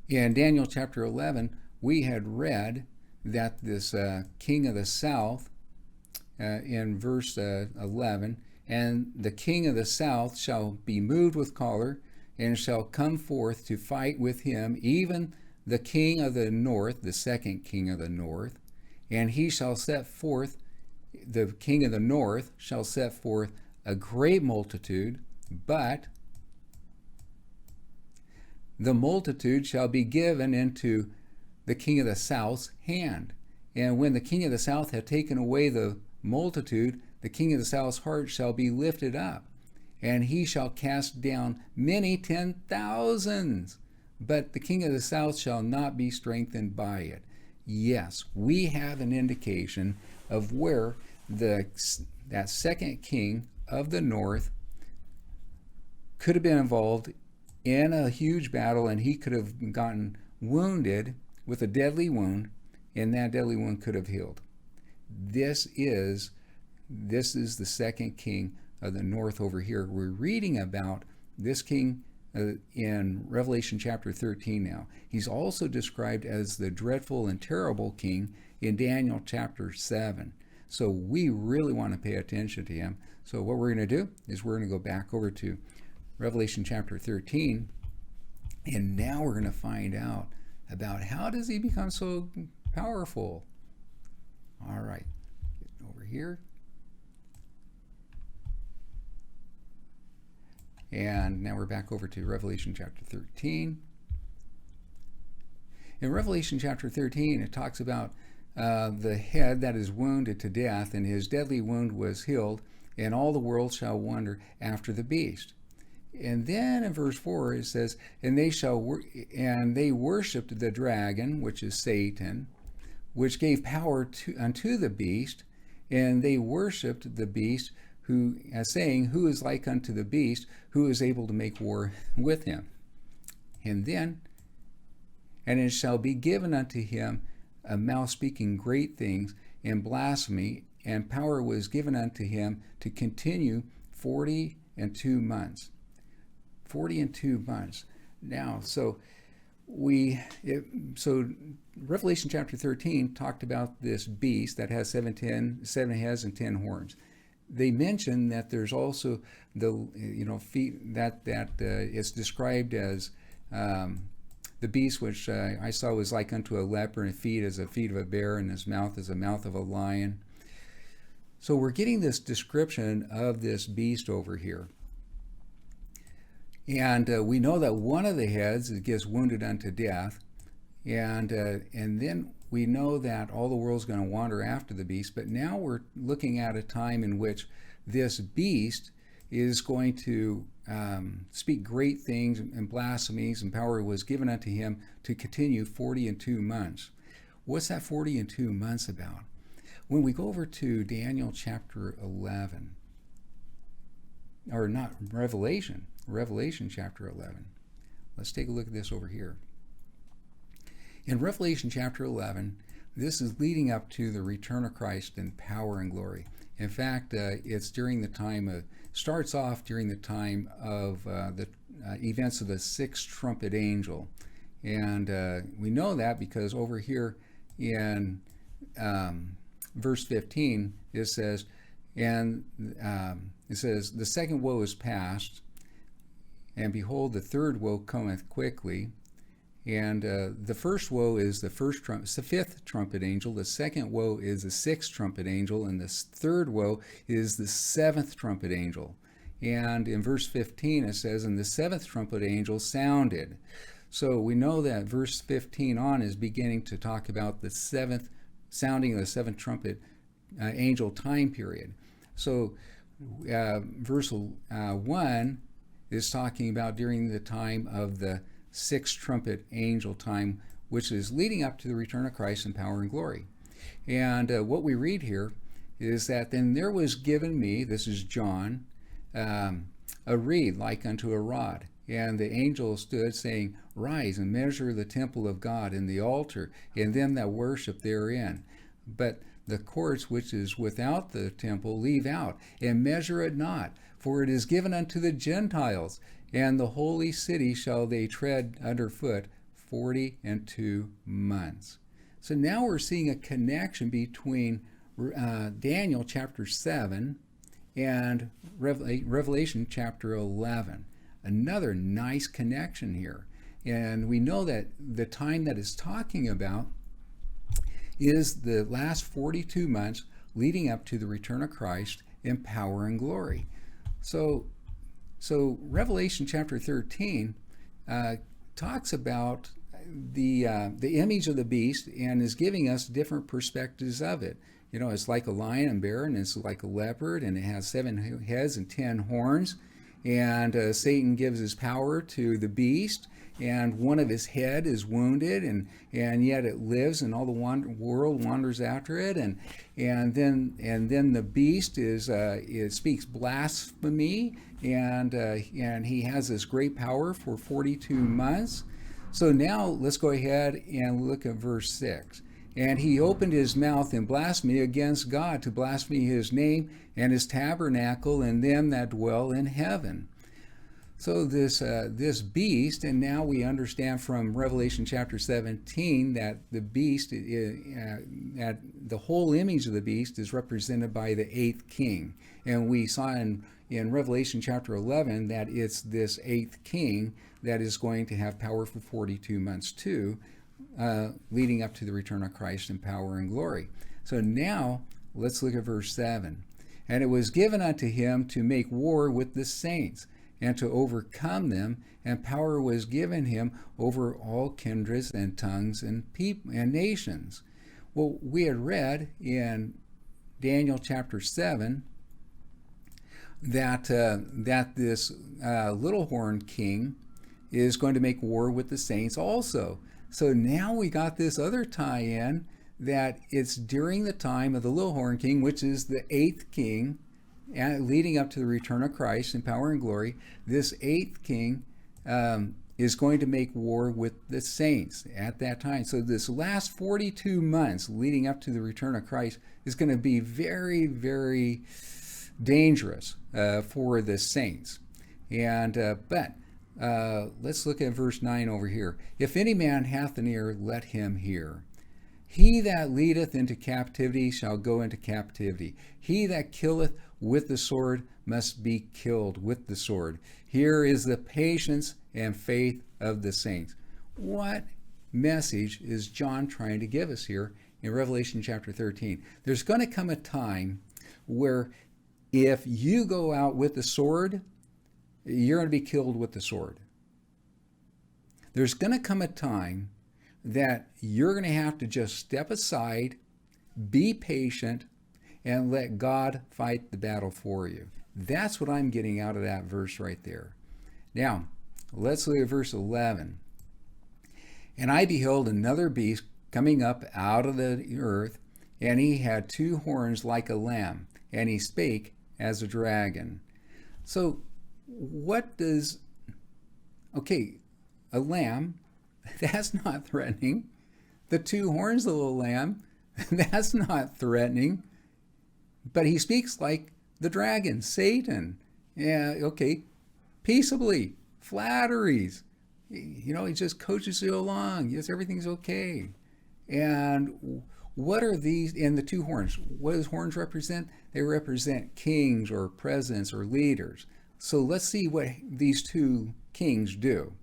A: In Daniel chapter 11, we had read that this king of the south, in verse 11, and the king of the south shall be moved with choler, and shall come forth to fight with him, even the king of the north, the second king of the north, and he shall set forth, the king of the north shall set forth a great multitude, but the multitude shall be given into the king of the south's hand. And when the king of the south hath taken away the multitude, the king of the south's heart shall be lifted up, and he shall cast down many 10,000s. But the king of the south shall not be strengthened by it. Yes, we have an indication of where that second king of the north could have been involved in a huge battle, and he could have gotten wounded with a deadly wound, and that deadly wound could have healed. This is the second king of the north over here. We're reading about this king in Revelation chapter 13 now. He's also described as the dreadful and terrible king in Daniel chapter 7. So we really want to pay attention to him. So what we're going to do is we're going to go back over to Revelation chapter 13, and now we're going to find out about how does he become so powerful. All right, over here. And now we're back over to Revelation chapter 13. In Revelation chapter 13, it talks about the head that is wounded to death, and his deadly wound was healed, and all the world shall wonder after the beast. And then in verse 4 it says, and they worshipped the dragon, which is Satan, which gave power unto the beast, and they worshipped the beast, who, saying, who is like unto the beast, who is able to make war with him? And it shall be given unto him a mouth speaking great things and blasphemy, and power was given unto him to continue 42 months. 42 months. Now, so Revelation chapter 13 talked about this beast that has 7 heads and 10 horns. They mention that there's also the feet that is described as the beast, which I saw was like unto a leopard, and feet as a feet of a bear, and his mouth as a mouth of a lion. So we're getting this description of this beast over here. And we know that one of the heads gets wounded unto death. And then we know that all the world's going to wander after the beast. But now we're looking at a time in which this beast is going to speak great things, and blasphemies, and power was given unto him to continue 40 and 2 months. What's that 40 and 2 months about? When we go over to Daniel chapter 11, or not, Revelation chapter 11. Let's take a look at this over here. In Revelation chapter 11, this is leading up to the return of Christ in power and glory. In fact, it's during the time starts off during the time of the events of the sixth trumpet angel. And we know that because over here in verse 15, it says, the second woe is past, and behold, the third woe cometh quickly. And the first woe is the fifth trumpet angel. The second woe is the sixth trumpet angel. And the third woe is the seventh trumpet angel. And in verse 15 it says, and the seventh trumpet angel sounded. So we know that verse 15 on is beginning to talk about the seventh sounding of the seventh trumpet angel time period. So verse 1 is talking about during the time of the sixth trumpet angel time, which is leading up to the return of Christ in power and glory. And what we read here is that then there was given me, this is John, a reed like unto a rod. And the angel stood, saying, rise and measure the temple of God and the altar, and them that worship therein. But the courts which is without the temple leave out, and measure it not, for it is given unto the Gentiles, and the holy city shall they tread underfoot 40 and 2 months. So now we're seeing a connection between Daniel chapter 7 and Revelation chapter 11. Another nice connection here. And we know that the time that it's talking about is the last 42 months leading up to the return of Christ in power and glory. So Revelation chapter 13 talks about the image of the beast and is giving us different perspectives of it. You know, it's like a lion and bear, and it's like a leopard, and it has 7 heads and 10 horns. And Satan gives his power to the beast, and one of his head is wounded, and yet it lives, and all the world wanders after it, and then the beast it speaks blasphemy, and he has this great power for 42 months. So now let's go ahead and look at verse 6. And he opened his mouth in blasphemy against God, to blaspheme his name and his tabernacle and them that dwell in heaven. So this beast, and now we understand from Revelation chapter 17 that the beast, that the whole image of the beast is represented by the 8th king. And we saw in Revelation chapter 11 that it's this 8th king that is going to have power for 42 months too, leading up to the return of Christ in power and glory. So now let's look at verse 7. And it was given unto him to make war with the saints, and to overcome them, and power was given him over all kindreds and tongues and people and nations. Well, we had read in Daniel chapter 7 that this little horn king is going to make war with the saints also. So now we got this other tie-in that it's during the time of the little horn king, which is the 8th king, leading up to the return of Christ in power and glory. This 8th king is going to make war with the saints at that time. So this last 42 months leading up to the return of Christ is going to be very, very dangerous for the saints. And but let's look at verse 9 over here. If any man hath an ear, let him hear. He that leadeth into captivity shall go into captivity. He that killeth with the sword must be killed with the sword. Here is the patience and faith of the saints. What message is John trying to give us here in Revelation chapter 13? There's going to come a time where if you go out with the sword, you're going to be killed with the sword. There's going to come a time that you're going to have to just step aside, be patient, and let God fight the battle for you. That's what I'm getting out of that verse right there. Now, let's look at verse 11. And I beheld another beast coming up out of the earth, and he had two horns like a lamb, and he spake as a dragon. So, what does... Okay, a lamb, that's not threatening. The two horns of the lamb, that's not threatening. But he speaks like the dragon, Satan. Yeah, okay, peaceably, flatteries. You know, he just coaches you along. Yes, everything's okay. And what are these in the two horns? What does horns represent? They represent kings or presidents or leaders. So let's see what these two kings do.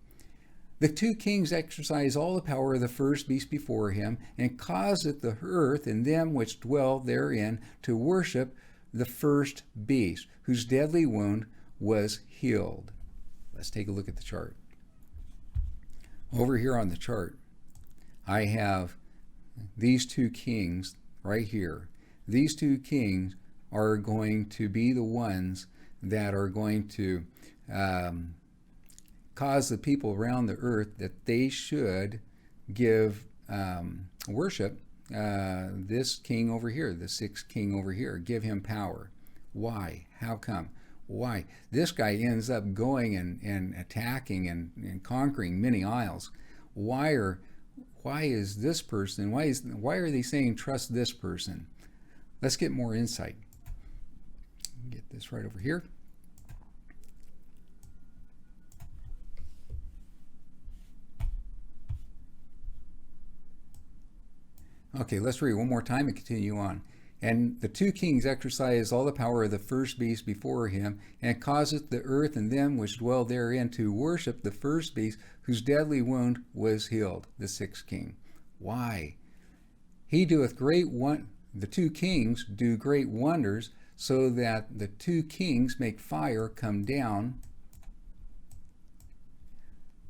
A: The two kings exercise all the power of the first beast before him, and causeth the earth and them which dwell therein to worship the first beast, whose deadly wound was healed. Let's take a look at the chart. Over here on the chart, I have these two kings right here. These two kings are going to be the ones that are going to cause the people around the earth that they should give worship this king over here, the sixth king over here, give him power. Why? How come? Why? This guy ends up going and attacking and conquering many isles. Why is this person, why are they saying trust this person? Let's get more insight. Get this right over here. Okay, let's read one more time and continue on. And the two kings exercise all the power of the first beast before him, and causeth the earth and them which dwell therein to worship the first beast, whose deadly wound was healed, the sixth king. Why? He doeth the two kings do great wonders, so that the two kings make fire come down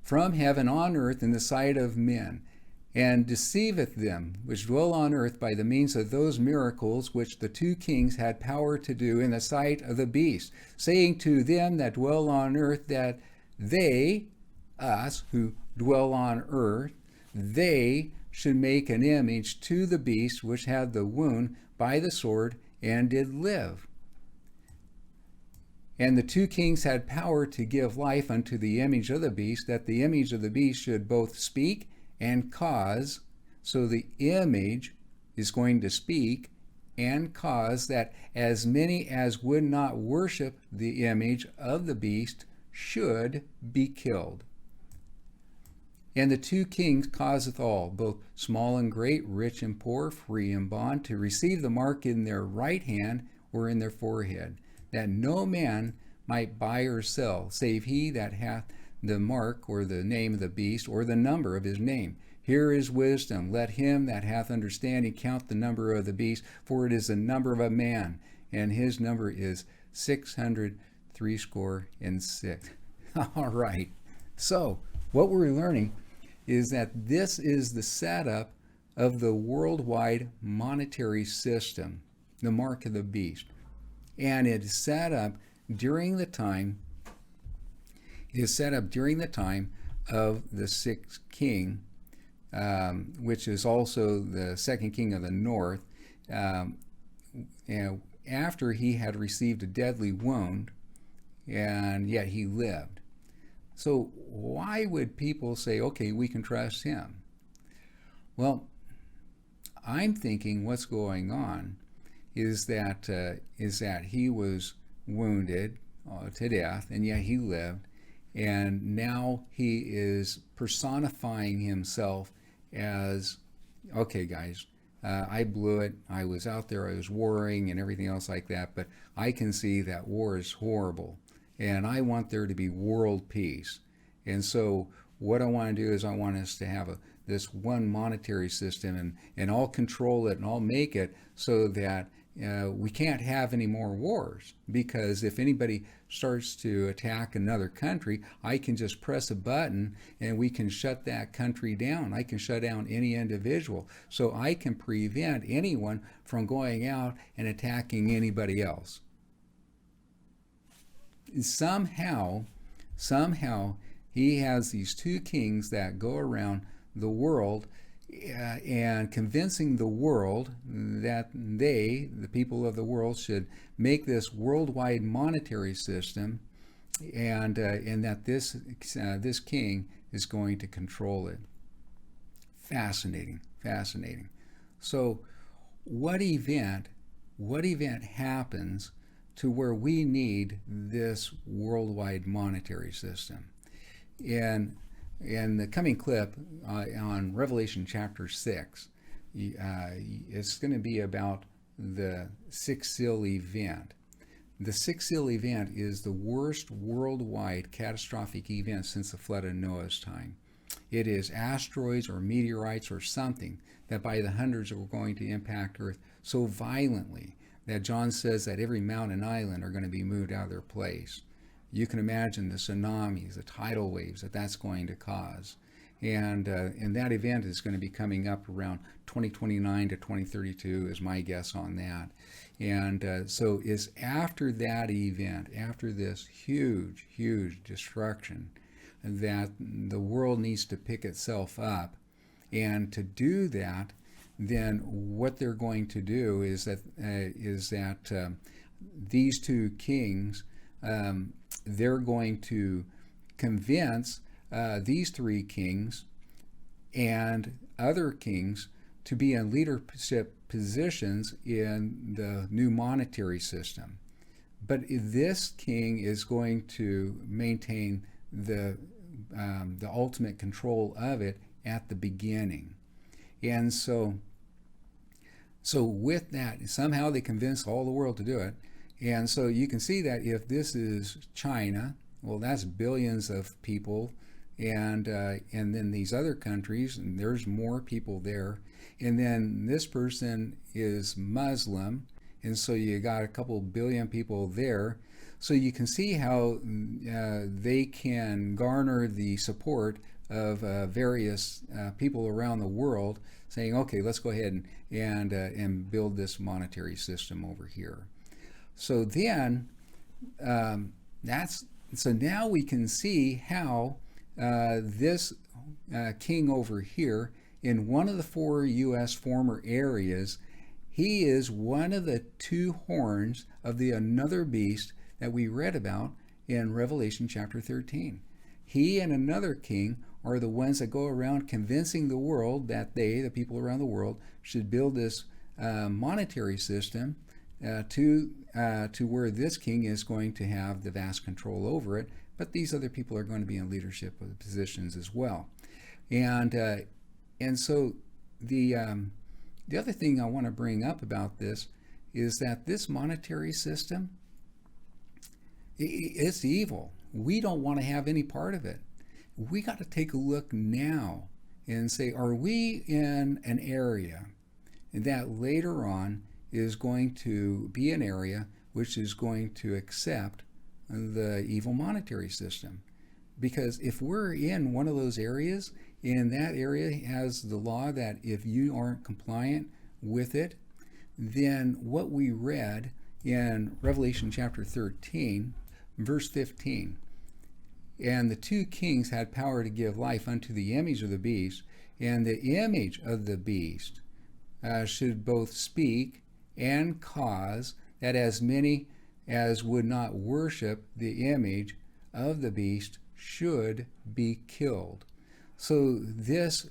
A: from heaven on earth in the sight of men, and deceiveth them which dwell on earth by the means of those miracles which the two kings had power to do in the sight of the beast, saying to them that dwell on earth that they, us who dwell on earth, they should make an image to the beast which had the wound by the sword and did live. And the two kings had power to give life unto the image of the beast, that the image of the beast should both speak and cause. So the image is going to speak and cause that as many as would not worship the image of the beast should be killed. And the two kings causeth all, both small and great, rich and poor, free and bond, to receive the mark in their right hand or in their forehead, that no man might buy or sell, save he that hath the mark or the name of the beast or the number of his name. Here is wisdom. Let him that hath understanding count the number of the beast, for it is the number of a man, and his number is 666. All right. So what we're learning is that this is the setup of the worldwide monetary system, the mark of the beast. And it is set up during the time of the sixth king, which is also the second king of the north, and after he had received a deadly wound, and yet he lived. So why would people say, okay, we can trust him? Well, I'm thinking what's going on is that he was wounded to death, and yet he lived, and now he is personifying himself as, okay, guys, I blew it. I was out there, I was warring and everything else like that, but I can see that war is horrible, and I want there to be world peace. And so what I want to do is I want us to have this one monetary system, and I'll control it, and I'll make it so that we can't have any more wars, because if anybody starts to attack another country, I can just press a button and we can shut that country down. I can shut down any individual. So I can prevent anyone from going out and attacking anybody else. Somehow, he has these two kings that go around the world and convincing the world that they, the people of the world, should make this worldwide monetary system, and that this king is going to control it. Fascinating. So, what event happens to where we need this worldwide monetary system? In the coming clip on Revelation chapter 6, it's going to be about the sixth seal event. The sixth seal event is the worst worldwide catastrophic event since the flood of Noah's time. It is asteroids or meteorites or something that by the hundreds are going to impact Earth so violently that John says that every mountain and island are going to be moved out of their place. You can imagine the tsunamis, the tidal waves that's going to cause. And that event is going to be coming up around 2029 to 2032 is my guess on that. And so it's after that event, after this huge destruction, that the world needs to pick itself up. And to do that, then what they're going to do is that these two kings, they're going to convince these three kings and other kings to be in leadership positions in the new monetary system. But this king is going to maintain the ultimate control of it at the beginning. And so with that, somehow they convince all the world to do it. And so you can see that if this is China, well, that's billions of people, and then these other countries, and there's more people there. And then this person is Muslim, and so you got a couple billion people there. So you can see how they can garner the support of various people around the world, saying, okay, let's go ahead and build this monetary system over here. So then, so now we can see how this king over here, in one of the 4 U.S. former areas, he is one of the 2 horns of the another beast that we read about in Revelation chapter 13. He and another king are the ones that go around convincing the world that they, the people around the world, should build this monetary system to where this king is going to have the vast control over it, but these other people are going to be in leadership positions as well. And so the other thing I want to bring up about this is that this monetary system, it's evil. We don't want to have any part of it. We got to take a look now and say, are we in an area that later on is going to be an area which is going to accept the evil monetary system? Because if we're in one of those areas, and that area has the law that if you aren't compliant with it, then what we read in Revelation chapter 13, verse 15, and the 2 kings had power to give life unto the image of the beast, and the image of the beast should both speak and cause that as many as would not worship the image of the beast should be killed. So this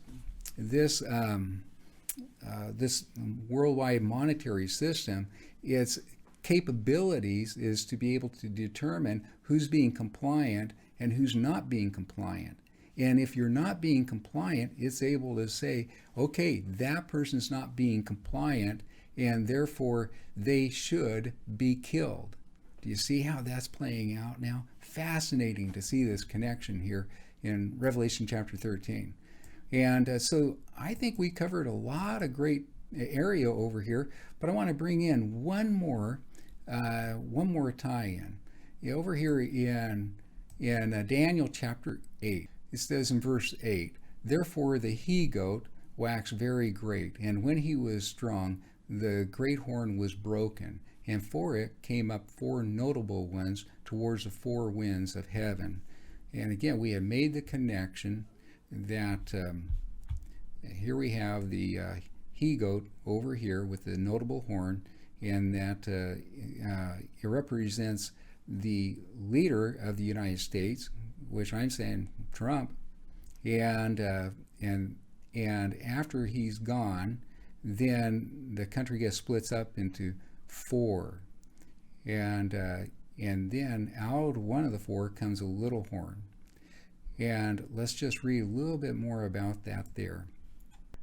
A: worldwide monetary system, its capabilities is to be able to determine who's being compliant and who's not being compliant. And if you're not being compliant, it's able to say, okay, that person's not being compliant, and therefore they should be killed. Do you see how that's playing out now? Fascinating to see this connection here in Revelation chapter 13. And so I think we covered a lot of great area over here, but I want to bring in one more tie-in. Over here in Daniel chapter 8, it says in verse 8, "Therefore the he-goat waxed very great, and when he was strong, the great horn was broken, and for it came up four notable ones towards the four winds of heaven." And again, we have made the connection that here we have the he-goat over here with the notable horn, and that it represents the leader of the United States, which I'm saying Trump, and after he's gone, then the country gets splits up into four, and then out of one of the four comes a little horn. And let's just read a little bit more about that there.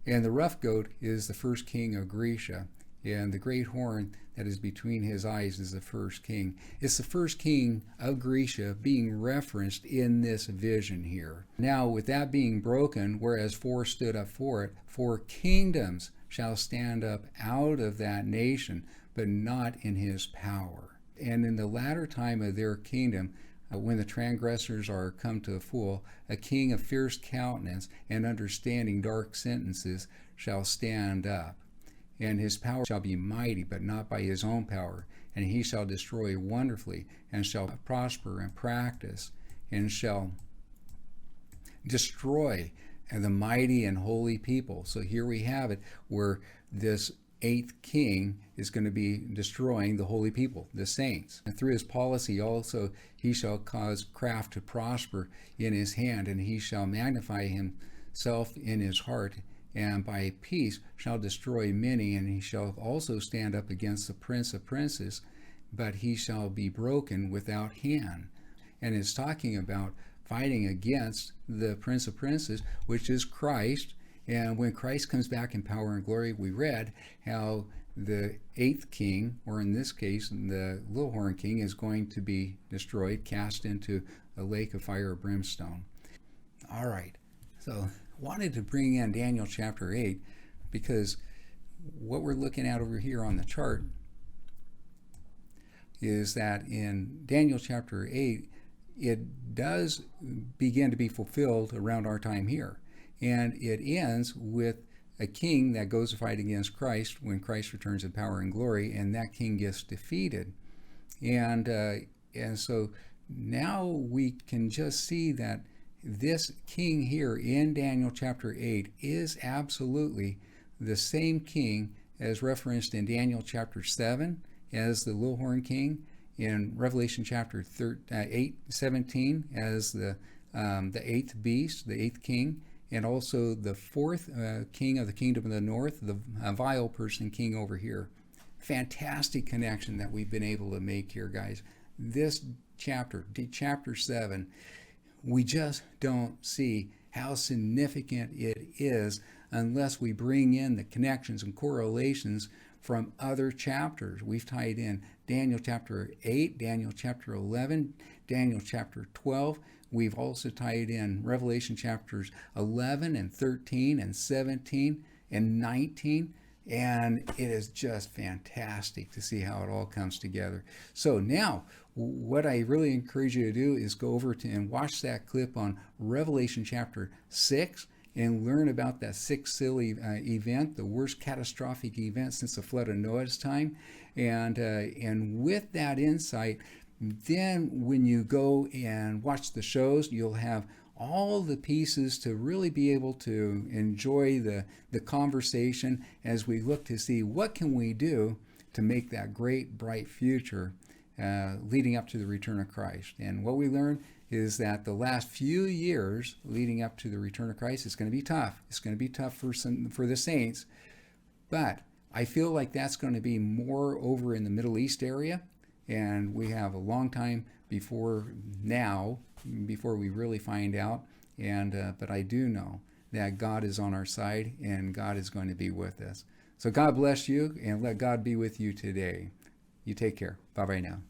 A: And the rough goat is the first king of Grecia, and the great horn that is between his eyes is the first king. It's the first king of Grecia being referenced in this vision here. Now, with that being broken, whereas four stood up for it, four kingdoms shall stand up out of that nation, but not in his power. And in the latter time of their kingdom, when the transgressors are come to a full, a king of fierce countenance and understanding dark sentences shall stand up. And his power shall be mighty, but not by his own power. And he shall destroy wonderfully, and shall prosper and practice, and shall destroy the mighty and holy people. So here we have it, where this eighth king is going to be destroying the holy people, the saints. And through his policy also, he shall cause craft to prosper in his hand, and he shall magnify himself in his heart, and by peace shall destroy many, and he shall also stand up against the prince of princes, but he shall be broken without hand. And it's talking about fighting against the prince of princes, which is Christ. And when Christ comes back in power and glory, we read how the eighth king, or in this case, the little horn king, is going to be destroyed, cast into a lake of fire or brimstone. All right, so wanted to bring in Daniel chapter 8 because what we're looking at over here on the chart is that in Daniel chapter 8, it does begin to be fulfilled around our time here. And it ends with a king that goes to fight against Christ when Christ returns in power and glory, and that king gets defeated. And so now we can just see that this king here in Daniel chapter 8 is absolutely the same king as referenced in Daniel chapter 7 as the little horn king, in Revelation chapter 8:17 as the eighth beast, the eighth king, and also the fourth king of the kingdom of the north, the vile person king over here. Fantastic connection that we've been able to make here, guys. This chapter, chapter 7, we just don't see how significant it is unless we bring in the connections and correlations from other chapters. We've tied in Daniel chapter 8, Daniel chapter 11, Daniel chapter 12. We've also tied in Revelation chapters 11 and 13 and 17 and 19. And it is just fantastic to see how it all comes together. So now, what I really encourage you to do is go over to and watch that clip on Revelation chapter 6 and learn about that sixth seal event, the worst catastrophic event since the flood of Noah's time. And with that insight, then when you go and watch the shows, you'll have all the pieces to really be able to enjoy the conversation as we look to see what can we do to make that great, bright future leading up to the return of Christ. And what we learned is that the last few years leading up to the return of Christ is going to be tough. It's going to be tough for the saints. But I feel like that's going to be more over in the Middle East area. And we have a long time before we really find out. But I do know that God is on our side and God is going to be with us. So God bless you, and let God be with you today. You take care. Bye-bye now.